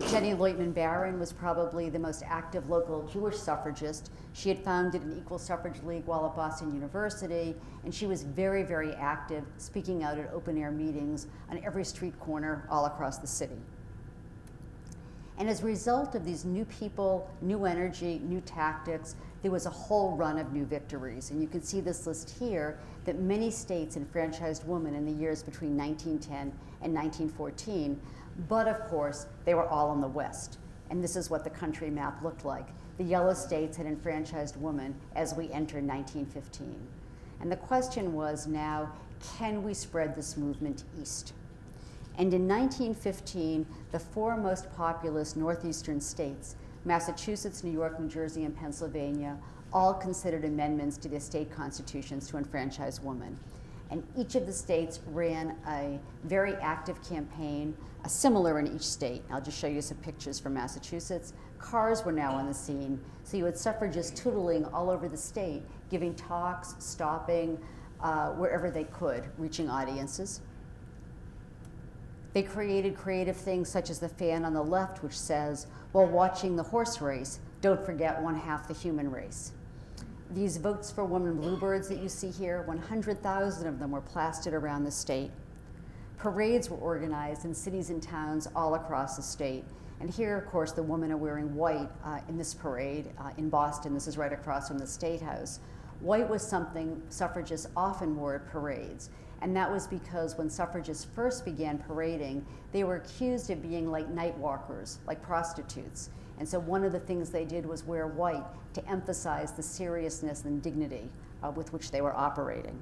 S3: Jenny Leutman Barron was probably the most active local Jewish suffragist. She had founded an Equal Suffrage League while at Boston University, and she was very, very active, speaking out at open-air meetings on every street corner all across the city. And as a result of these new people, new energy, new tactics, there was a whole run of new victories. And you can see this list here that many states enfranchised women in the years between 1910 and 1914. But of course, they were all in the West. And this is what the country map looked like. The yellow states had enfranchised women as we entered 1915. And the question was now, can we spread this movement east? And in 1915, the four most populous northeastern states, Massachusetts, New York, New Jersey, and Pennsylvania, all considered amendments to their state constitutions to enfranchise women. And each of the states ran a very active campaign, similar in each state. I'll just show you some pictures from Massachusetts. Cars were now on the scene, so you had suffragists tootling all over the state, giving talks, stopping wherever they could, reaching audiences. They created creative things such as the fan on the left, which says, while watching the horse race, don't forget one half the human race. These Votes for Women bluebirds that you see here, 100,000 of them were plastered around the state. Parades were organized in cities and towns all across the state. And here, of course, the women are wearing white in this parade in Boston. This is right across from the State House. White was something suffragists often wore at parades. And that was because when suffragists first began parading, they were accused of being like night walkers, like prostitutes. And so one of the things they did was wear white to emphasize the seriousness and dignity with which they were operating.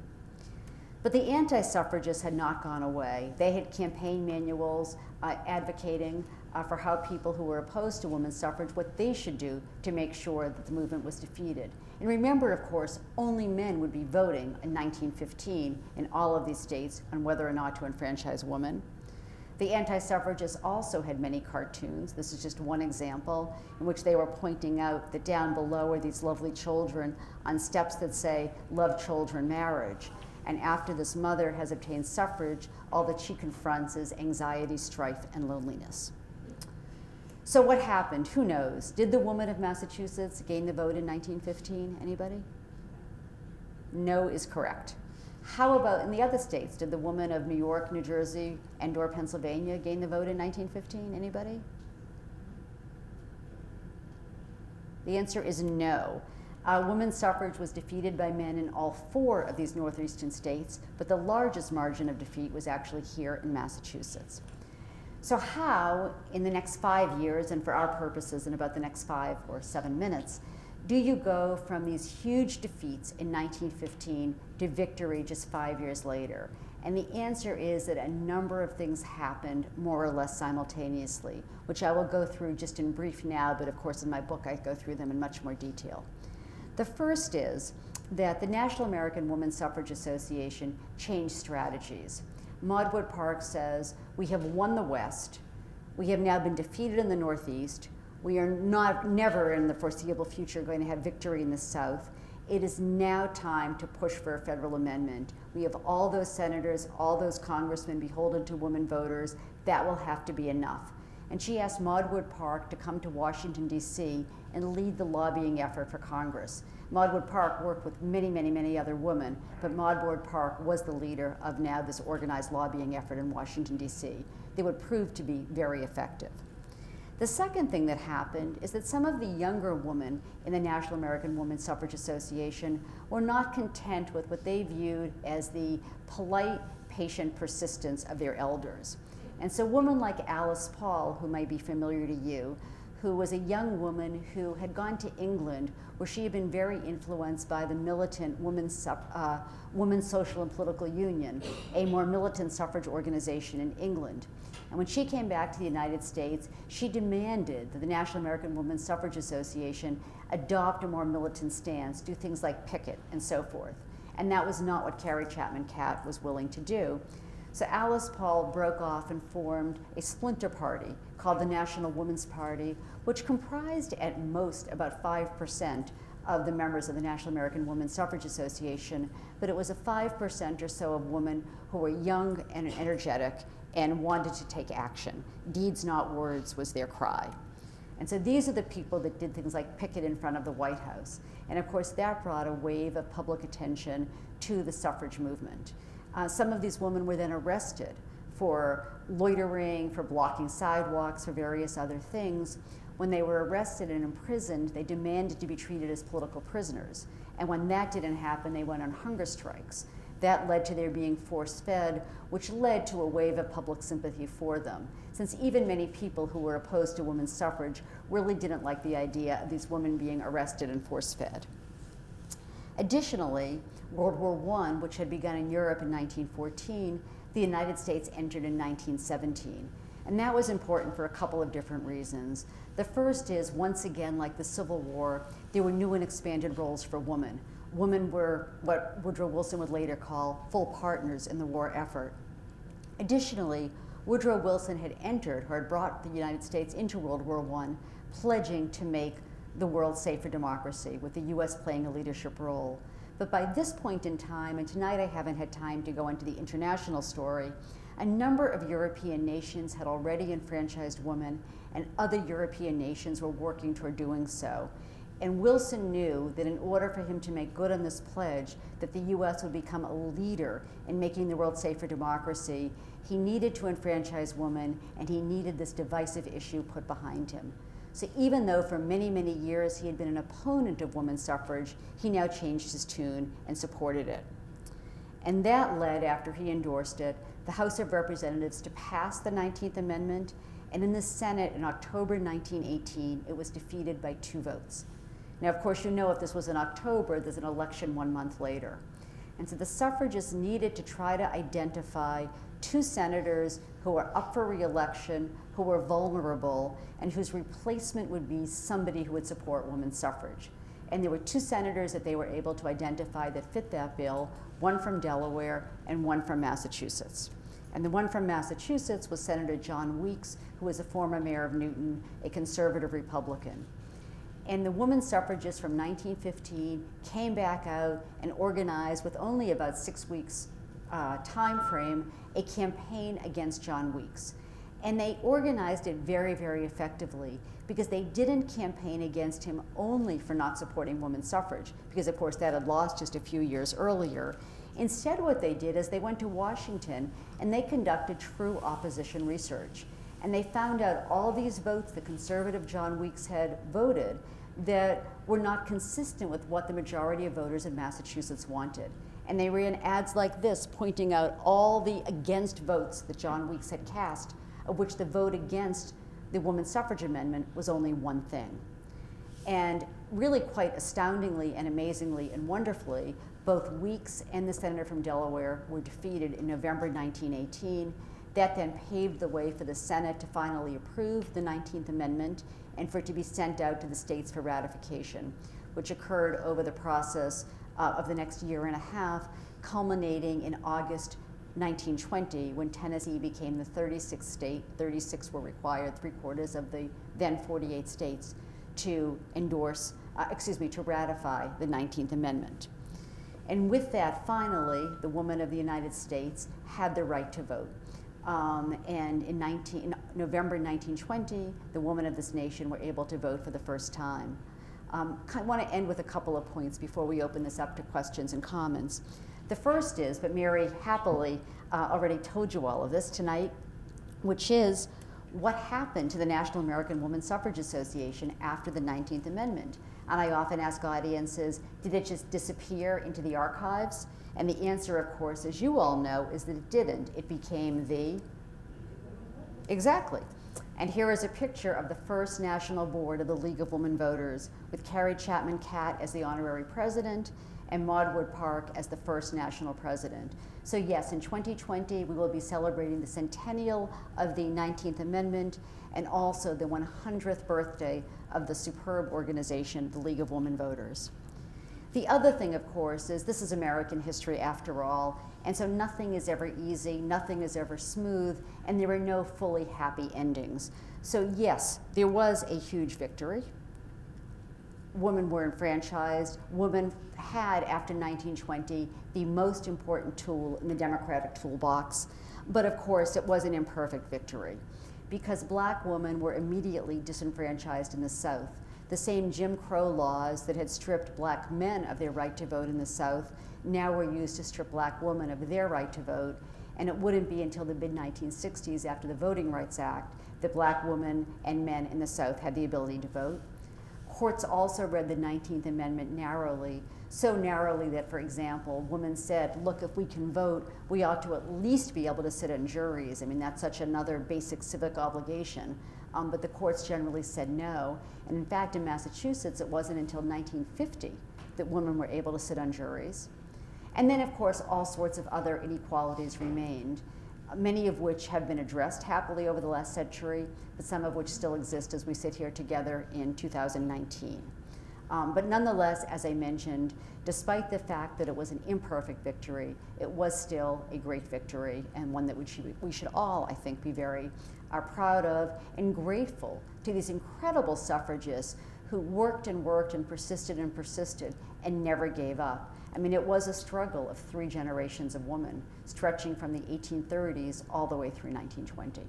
S3: But the anti-suffragists had not gone away. They had campaign manuals advocating for how people who were opposed to women's suffrage, what they should do to make sure that the movement was defeated. And remember, of course, only men would be voting in 1915 in all of these states on whether or not to enfranchise women. The anti-suffragists also had many cartoons. This is just one example in which they were pointing out that down below are these lovely children on steps that say, "Love, children, marriage." And after this mother has obtained suffrage, all that she confronts is anxiety, strife, and loneliness. So what happened? Who knows? Did the woman of Massachusetts gain the vote in 1915? Anybody? No is correct. How about in the other states? Did the woman of New York, New Jersey, and/or Pennsylvania gain the vote in 1915? Anybody? The answer is no. Women's suffrage was defeated by men in all four of these northeastern states, but the largest margin of defeat was actually here in Massachusetts. So how, in the next 5 years, and for our purposes in about the next 5 or 7 minutes, do you go from these huge defeats in 1915 to victory just 5 years later? And the answer is that a number of things happened more or less simultaneously, which I will go through just in brief now, but of course in my book I go through them in much more detail. The first is that the National American Woman Suffrage Association changed strategies. Maud Wood Park says, we have won the West, we have now been defeated in the Northeast, we are never in the foreseeable future going to have victory in the South. It is now time to push for a federal amendment. We have all those senators, all those congressmen beholden to women voters. That will have to be enough. And she asked Maud Wood Park to come to Washington, D.C. and lead the lobbying effort for Congress. Maud Wood Park worked with many, many, many other women, but Maud Wood Park was the leader of now this organized lobbying effort in Washington, D.C. They would prove to be very effective. The second thing that happened is that some of the younger women in the National American Woman Suffrage Association were not content with what they viewed as the polite, patient persistence of their elders. And so women like Alice Paul, who might be familiar to you, who was a young woman who had gone to England, where she had been very influenced by the militant Women's Social and Political Union, a more militant suffrage organization in England. And when she came back to the United States, she demanded that the National American Woman Suffrage Association adopt a more militant stance, do things like picket and so forth. And that was not what Carrie Chapman Catt was willing to do. So Alice Paul broke off and formed a splinter party called the National Women's Party, which comprised at most about 5% of the members of the National American Woman Suffrage Association, but it was a 5% or so of women who were young and energetic and wanted to take action. Deeds, not words, was their cry. And so these are the people that did things like picket in front of the White House. And of course that brought a wave of public attention to the suffrage movement. Some of these women were then arrested for loitering, for blocking sidewalks, for various other things. When they were arrested and imprisoned, they demanded to be treated as political prisoners. And when that didn't happen, they went on hunger strikes. That led to their being force-fed, which led to a wave of public sympathy for them, since even many people who were opposed to women's suffrage really didn't like the idea of these women being arrested and force-fed. Additionally, World War I, which had begun in Europe in 1914, the United States entered in 1917. And that was important for a couple of different reasons. The first is, once again, like the Civil War, there were new and expanded roles for women. Women were what Woodrow Wilson would later call full partners in the war effort. Additionally, Woodrow Wilson had entered, or had brought the United States into World War I, pledging to make the world safe for democracy, with the US playing a leadership role. But by this point in time, and tonight I haven't had time to go into the international story, a number of European nations had already enfranchised women, and other European nations were working toward doing so. And Wilson knew that in order for him to make good on this pledge, that the US would become a leader in making the world safe for democracy, he needed to enfranchise women, and he needed this divisive issue put behind him. So even though for many, many years he had been an opponent of women's suffrage, he now changed his tune and supported it. And that led, after he endorsed it, the House of Representatives to pass the 19th Amendment, and in the Senate in October 1918, it was defeated by 2 votes. Now, of course, you know if this was in October, there's an election 1 month later. And so the suffragists needed to try to identify 2 senators who were up for re-election, who were vulnerable, and whose replacement would be somebody who would support women's suffrage. And there were 2 senators that they were able to identify that fit that bill, one from Delaware and one from Massachusetts. And the one from Massachusetts was Senator John Weeks, who was a former mayor of Newton, a conservative Republican. And the women suffragists from 1915 came back out and organized, with only about 6 weeks time frame, a campaign against John Weeks. And they organized it very, very effectively, because they didn't campaign against him only for not supporting women's suffrage, because of course that had lost just a few years earlier. Instead, what they did is they went to Washington and they conducted true opposition research. And they found out all these votes that conservative John Weeks had voted that were not consistent with what the majority of voters in Massachusetts wanted. And they ran ads like this, pointing out all the against votes that John Weeks had cast, of which the vote against the women's suffrage amendment was only one thing. And really quite astoundingly and amazingly and wonderfully, Both Weeks and the senator from Delaware were defeated in November 1918. That then paved the way for the Senate to finally approve the 19th Amendment and for it to be sent out to the states for ratification, which occurred over the process of the next year and a half, culminating in August 1920, when Tennessee became the 36th state. 36 were required, 3/4 of the then 48 states, to to ratify the 19th Amendment. And with that, finally, the women of the United States had the right to vote. And in November 1920, the women of this nation were able to vote for the first time. I want to end with a couple of points before we open this up to questions and comments. The first is, but Mary happily already told you all of this tonight, which is what happened to the National American Woman Suffrage Association after the 19th Amendment. And I often ask audiences, did it just disappear into the archives? And the answer, of course, as you all know, is that it didn't. It became the... Exactly. And here is a picture of the first national board of the League of Women Voters, with Carrie Chapman Catt as the honorary president and Maud Wood Park as the first national president. So yes, in 2020, we will be celebrating the centennial of the 19th Amendment and also the 100th birthday of the superb organization, the League of Women Voters. The other thing, of course, is this is American history after all, and so nothing is ever easy, nothing is ever smooth, and there are no fully happy endings. So yes, there was a huge victory. Women were enfranchised. Women had, after 1920, the most important tool in the democratic toolbox. But of course, it was an imperfect victory, because black women were immediately disenfranchised in the South. The same Jim Crow laws that had stripped black men of their right to vote in the South now were used to strip black women of their right to vote. And it wouldn't be until the mid-1960s, after the Voting Rights Act, that black women and men in the South had the ability to vote. Courts also read the 19th Amendment narrowly, so narrowly that, for example, women said, look, if we can vote, we ought to at least be able to sit on juries. I mean, that's such another basic civic obligation. But the courts generally said no. And in fact, in Massachusetts, it wasn't until 1950 that women were able to sit on juries. And then, of course, all sorts of other inequalities remained, many of which have been addressed happily over the last century, but some of which still exist as we sit here together in 2019. But nonetheless, as I mentioned, despite the fact that it was an imperfect victory, it was still a great victory, and one that we should all, I think, be very proud of and grateful to these incredible suffragists who worked and worked and persisted and never gave up. I mean, it was a struggle of 3 generations of women, stretching from the 1830s all the way through 1920.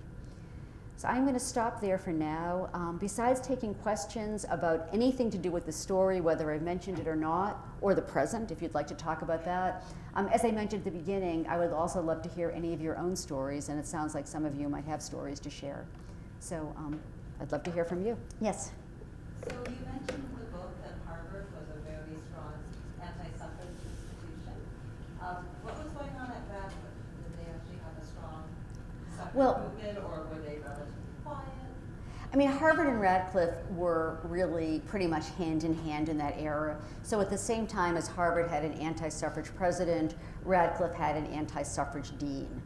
S3: So I'm going to stop there for now. Besides taking questions about anything to do with the story, whether I mentioned it or not, or the present, if you'd like to talk about that. As I mentioned at the beginning, I would also love to hear any of your own stories, and it sounds like some of you might have stories to share. So I'd love to hear from you. Yes?
S4: So you mentioned in the book that Harvard was a very strong anti-suffrage institution. What was going on at Radcliffe? Did they actually have a strong suffrage movement, or were they relatively quiet?
S3: I mean, Harvard and Radcliffe were really pretty much hand in hand in that era. So at the same time as Harvard had an anti-suffrage president, Radcliffe had an anti-suffrage dean.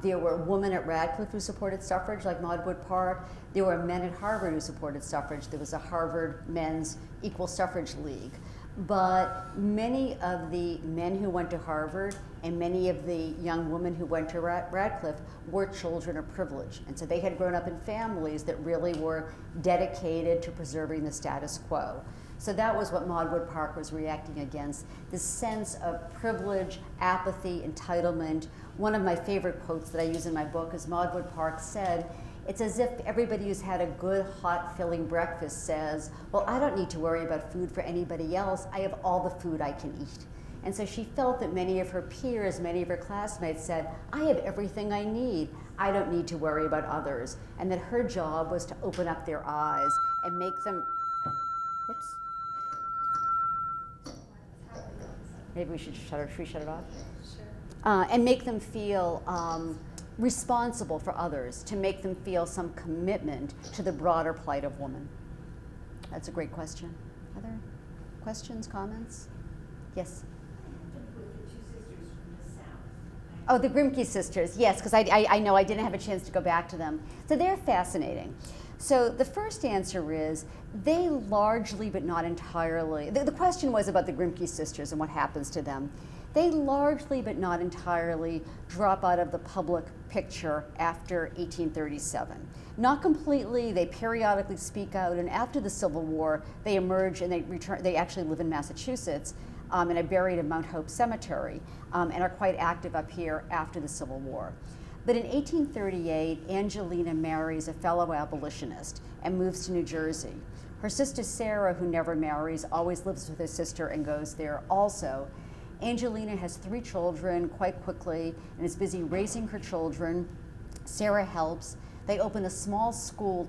S3: There were women at Radcliffe who supported suffrage, like Maud Wood Park. There were men at Harvard who supported suffrage. There was a Harvard Men's Equal Suffrage League. But many of the men who went to Harvard and many of the young women who went to Radcliffe were children of privilege. And so they had grown up in families that really were dedicated to preserving the status quo. So that was what Maud Wood Park was reacting against, this sense of privilege, apathy, entitlement. One of my favorite quotes that I use in my book is Maud Wood Park said, "It's as if everybody who's had a good, hot, filling breakfast says, well, I don't need to worry about food for anybody else. I have all the food I can eat." And so she felt that many of her peers, many of her classmates said, I have everything I need. I don't need to worry about others. And that her job was to open up their eyes and make them, whoops. Maybe we should shut it off? Sure. And make them feel responsible for others, to make them feel some commitment to the broader plight of women. That's a great question. Other questions, comments? Yes? Oh, the Grimke sisters, yes, because I know I didn't have a chance to go back to them. So they're fascinating. So the first answer is they largely, but not entirely, the question was about the Grimke sisters and what happens to them. They largely, but not entirely, drop out of the public picture after 1837. Not completely, they periodically speak out, and after the Civil War, they emerge and they return, they actually live in Massachusetts, and are buried in Mount Hope Cemetery, and are quite active up here after the Civil War. But in 1838, Angelina marries a fellow abolitionist and moves to New Jersey. Her sister Sarah, who never marries, always lives with her sister and goes there also. Angelina has 3 children quite quickly and is busy raising her children. Sarah helps. They open a small school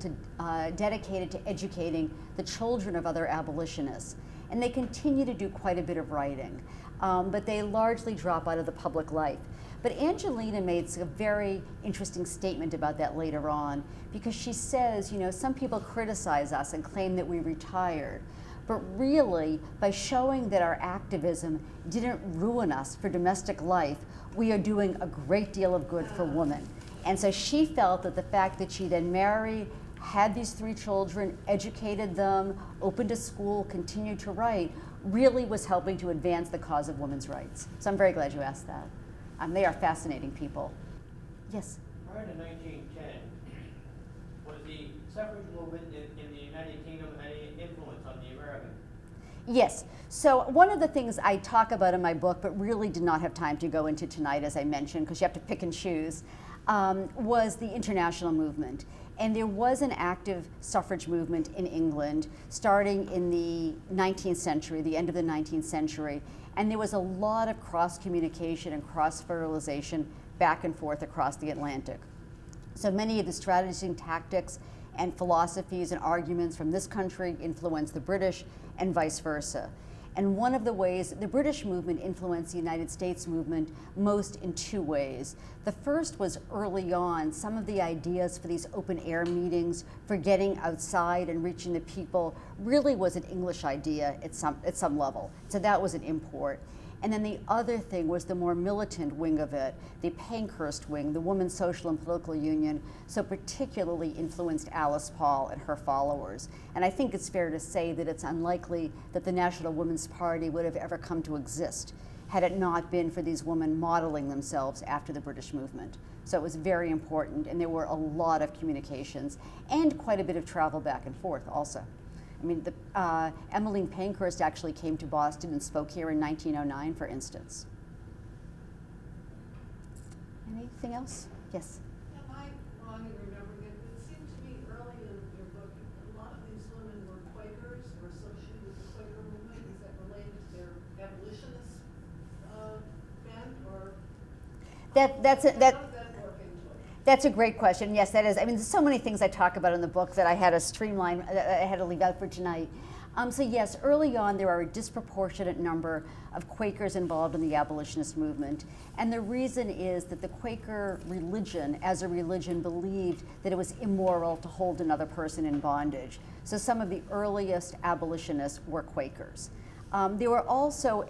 S3: dedicated to educating the children of other abolitionists. And they continue to do quite a bit of writing, but they largely drop out of the public life. But Angelina made a very interesting statement about that later on, because she says, you know, some people criticize us and claim that we retired, but really, by showing that our activism didn't ruin us for domestic life, we are doing a great deal of good for women. And so she felt that the fact that she then married, had these 3 children, educated them, opened a school, continued to write, really was helping to advance the cause of women's rights. So I'm very glad you asked that. They are fascinating people. Yes?
S5: Prior to 1910, was the suffrage movement in the United Kingdom any influence on the American?
S3: Yes. So one of the things I talk about in my book, but really did not have time to go into tonight, as I mentioned, because you have to pick and choose, was the international movement. And there was an active suffrage movement in England starting in the 19th century, the end of the 19th century. And there was a lot of cross-communication and cross-fertilization back and forth across the Atlantic. So many of the strategies and tactics and philosophies and arguments from this country influenced the British and vice versa. And one of the ways the British movement influenced the United States movement most in 2 ways. The first was early on, some of the ideas for these open air meetings, for getting outside and reaching the people, really was an English idea at some level. So that was an import. And then the other thing was the more militant wing of it, the Pankhurst wing, the Women's Social and Political Union, so particularly influenced Alice Paul and her followers. And I think it's fair to say that it's unlikely that the National Women's Party would have ever come to exist had it not been for these women modeling themselves after the British movement. So it was very important, and there were a lot of communications and quite a bit of travel back and forth also. I mean, Emmeline Pankhurst actually came to Boston and spoke here in 1909, for instance. Anything else? Yes?
S1: Am I wrong in remembering it? It seemed to me early in your book, a lot of these women were Quakers or associated with the Quaker movement. Is that related to their abolitionist bent, or
S3: That's
S1: how does that work into it?
S3: That's a great question. Yes, that is. I mean, there's so many things I talk about in the book that I had to streamline, I had to leave out for tonight. So yes, early on there are a disproportionate number of Quakers involved in the abolitionist movement. And the reason is that the Quaker religion, as a religion, believed that it was immoral to hold another person in bondage. So some of the earliest abolitionists were Quakers. There were also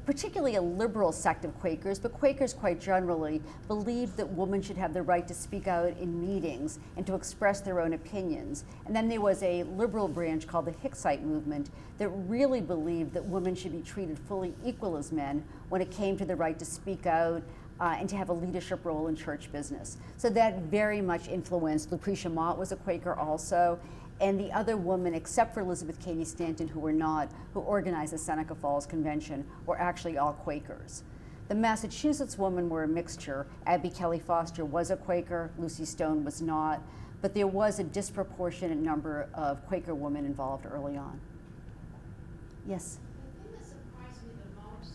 S3: particularly a liberal sect of Quakers, but Quakers quite generally believed that women should have the right to speak out in meetings and to express their own opinions. And then there was a liberal branch called the Hicksite movement that really believed that women should be treated fully equal as men when it came to the right to speak out and to have a leadership role in church business. So that very much influenced. Lucretia Mott was a Quaker also. And the other women, except for Elizabeth Cady Stanton, who were not, who organized the Seneca Falls Convention, were actually all Quakers. The Massachusetts women were a mixture. Abby Kelly Foster was a Quaker, Lucy Stone was not, but there was a disproportionate number of Quaker women involved early on. Yes?
S6: The thing that surprised me the most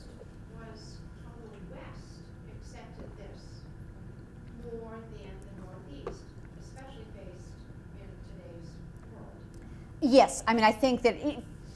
S6: was how the West accepted this more than the Northeast, especially based in today's world.
S3: Yes, I mean, I think that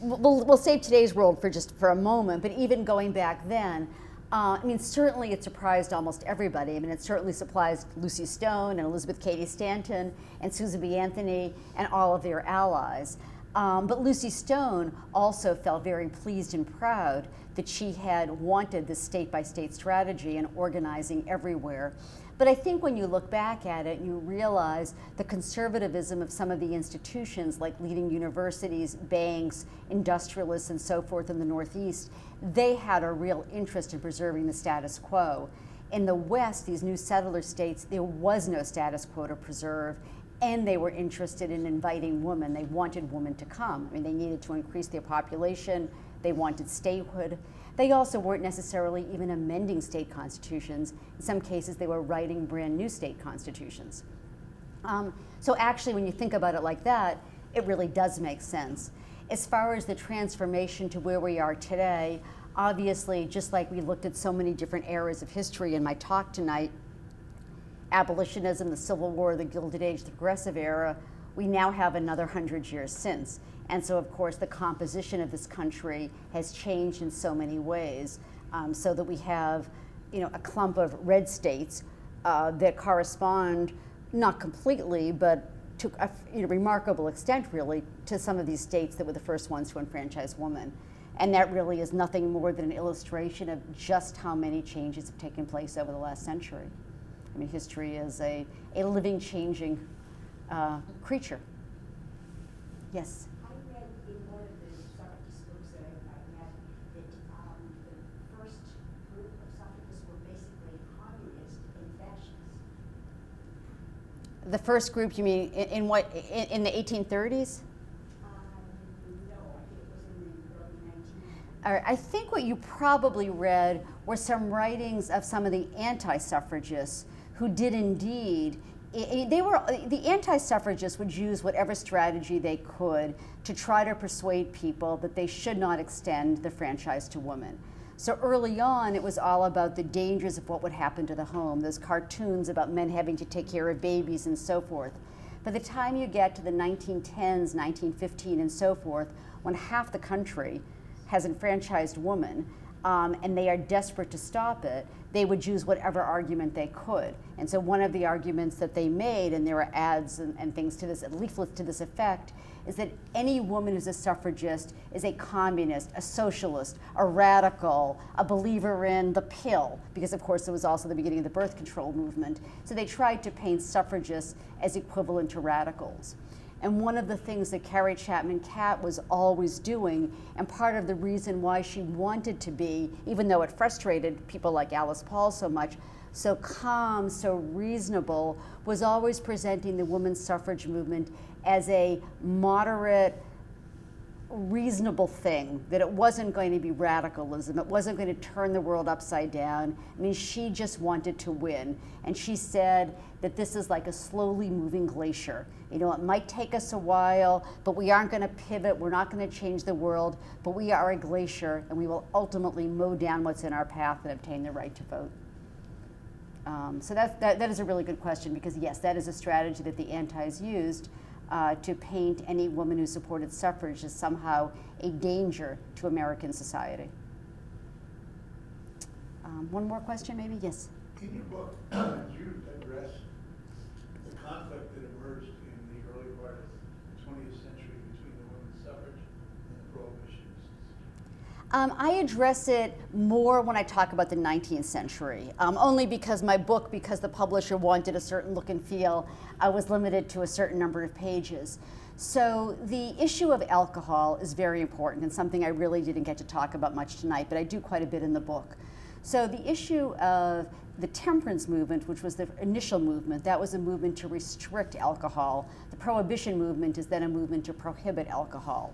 S3: we'll save today's world for a moment, but even going back then, I mean, certainly it surprised almost everybody. I mean, it certainly surprised Lucy Stone and Elizabeth Cady Stanton and Susan B. Anthony and all of their allies. But Lucy Stone also felt very pleased and proud that she had wanted this state-by-state strategy and organizing everywhere. But I think when you look back at it, you realize the conservatism of some of the institutions, like leading universities, banks, industrialists, and so forth in the Northeast, they had a real interest in preserving the status quo. In the West, these new settler states, there was no status quo to preserve, and they were interested in inviting women. They wanted women to come. I mean, they needed to increase their population. They wanted statehood. They also weren't necessarily even amending state constitutions. In some cases, they were writing brand new state constitutions. So actually, when you think about it like that, it really does make sense. As far as the transformation to where we are today, obviously, just like we looked at so many different eras of history in my talk tonight, abolitionism, the Civil War, the Gilded Age, the Progressive Era, we now have another 100 years since. And so, of course, the composition of this country has changed in so many ways, so that we have, a clump of red states that correspond, not completely, but to a remarkable extent, really, to some of these states that were the first ones to enfranchise women. And that really is nothing more than an illustration of just how many changes have taken place over the last century. I mean, history is a living, changing creature. Yes?
S7: I read in one of the suffragist books that I read that the first group of suffragists were basically communist and fascists.
S3: The first group, you mean in what, in the 1830s?
S7: No, I think it was in the early 1900s.
S3: All right, I think what you probably read were some writings of some of the anti-suffragists who did indeed, the anti-suffragists would use whatever strategy they could to try to persuade people that they should not extend the franchise to women. So early on, it was all about the dangers of what would happen to the home, those cartoons about men having to take care of babies and so forth. By the time you get to the 1910s, 1915 and so forth, when half the country has enfranchised women, and they are desperate to stop it, they would use whatever argument they could. And so one of the arguments that they made, and there are ads and things to this, leaflets to this effect, is that any woman who's a suffragist is a communist, a socialist, a radical, a believer in the pill, because of course it was also the beginning of the birth control movement. So they tried to paint suffragists as equivalent to radicals. And one of the things that Carrie Chapman Catt was always doing, and part of the reason why she wanted to be, even though it frustrated people like Alice Paul so much, so calm, so reasonable, was always presenting the women's suffrage movement as a moderate, reasonable thing, that it wasn't going to be radicalism, it wasn't going to turn the world upside down. I mean, she just wanted to win. And she said that this is like a slowly moving glacier. It might take us a while, but we aren't going to pivot, we're not going to change the world, but we are a glacier, and we will ultimately mow down what's in our path and obtain the right to vote. So that is a really good question, because yes, that is a strategy that the antis used to paint any woman who supported suffrage as somehow a danger to American society. One more question, maybe? Yes?
S8: In your book, you address the conflict that emerged in the early part of the 20th century between the women's suffrage and the prohibitionists.
S3: I address it more when I talk about the 19th century, only because my book, because the publisher wanted a certain look and feel, I was limited to a certain number of pages. So the issue of alcohol is very important, and something I really didn't get to talk about much tonight, but I do quite a bit in the book. So the issue of the temperance movement, which was the initial movement, that was a movement to restrict alcohol. The prohibition movement is then a movement to prohibit alcohol.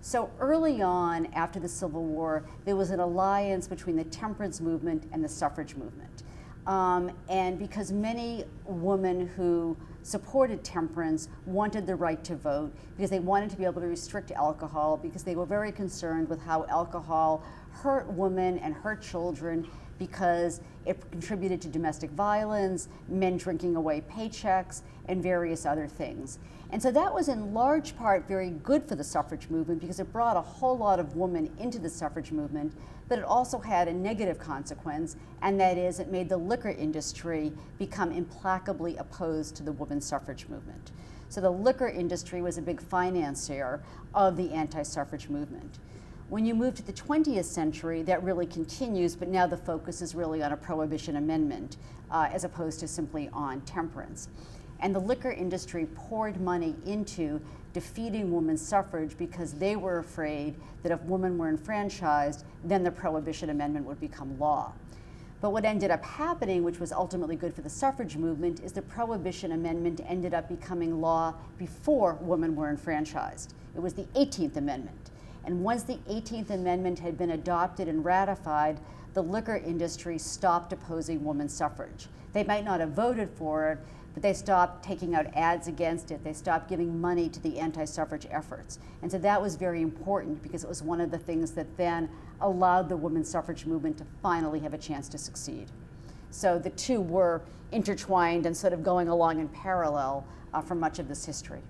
S3: So early on, after the Civil War, there was an alliance between the temperance movement and the suffrage movement. And because many women who supported temperance wanted the right to vote, because they wanted to be able to restrict alcohol, because they were very concerned with how alcohol hurt women and hurt children, because it contributed to domestic violence, men drinking away paychecks, and various other things. And so that was in large part very good for the suffrage movement, because it brought a whole lot of women into the suffrage movement, but it also had a negative consequence, and that is it made the liquor industry become implacably opposed to the women's suffrage movement. So the liquor industry was a big financier of the anti-suffrage movement. When you move to the 20th century, that really continues, but now the focus is really on a prohibition amendment as opposed to simply on temperance. And the liquor industry poured money into defeating women's suffrage because they were afraid that if women were enfranchised, then the prohibition amendment would become law. But what ended up happening, which was ultimately good for the suffrage movement, is the Prohibition Amendment ended up becoming law before women were enfranchised. It was the 18th Amendment. And once the 18th Amendment had been adopted and ratified, the liquor industry stopped opposing women's suffrage. They might not have voted for it, but they stopped taking out ads against it. They stopped giving money to the anti-suffrage efforts. And so that was very important because it was one of the things that then allowed the women's suffrage movement to finally have a chance to succeed. So the two were intertwined and sort of going along in parallel for much of this history.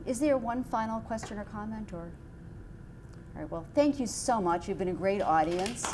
S3: Is there one final question or comment? All right, well, thank you so much. You've been a great audience.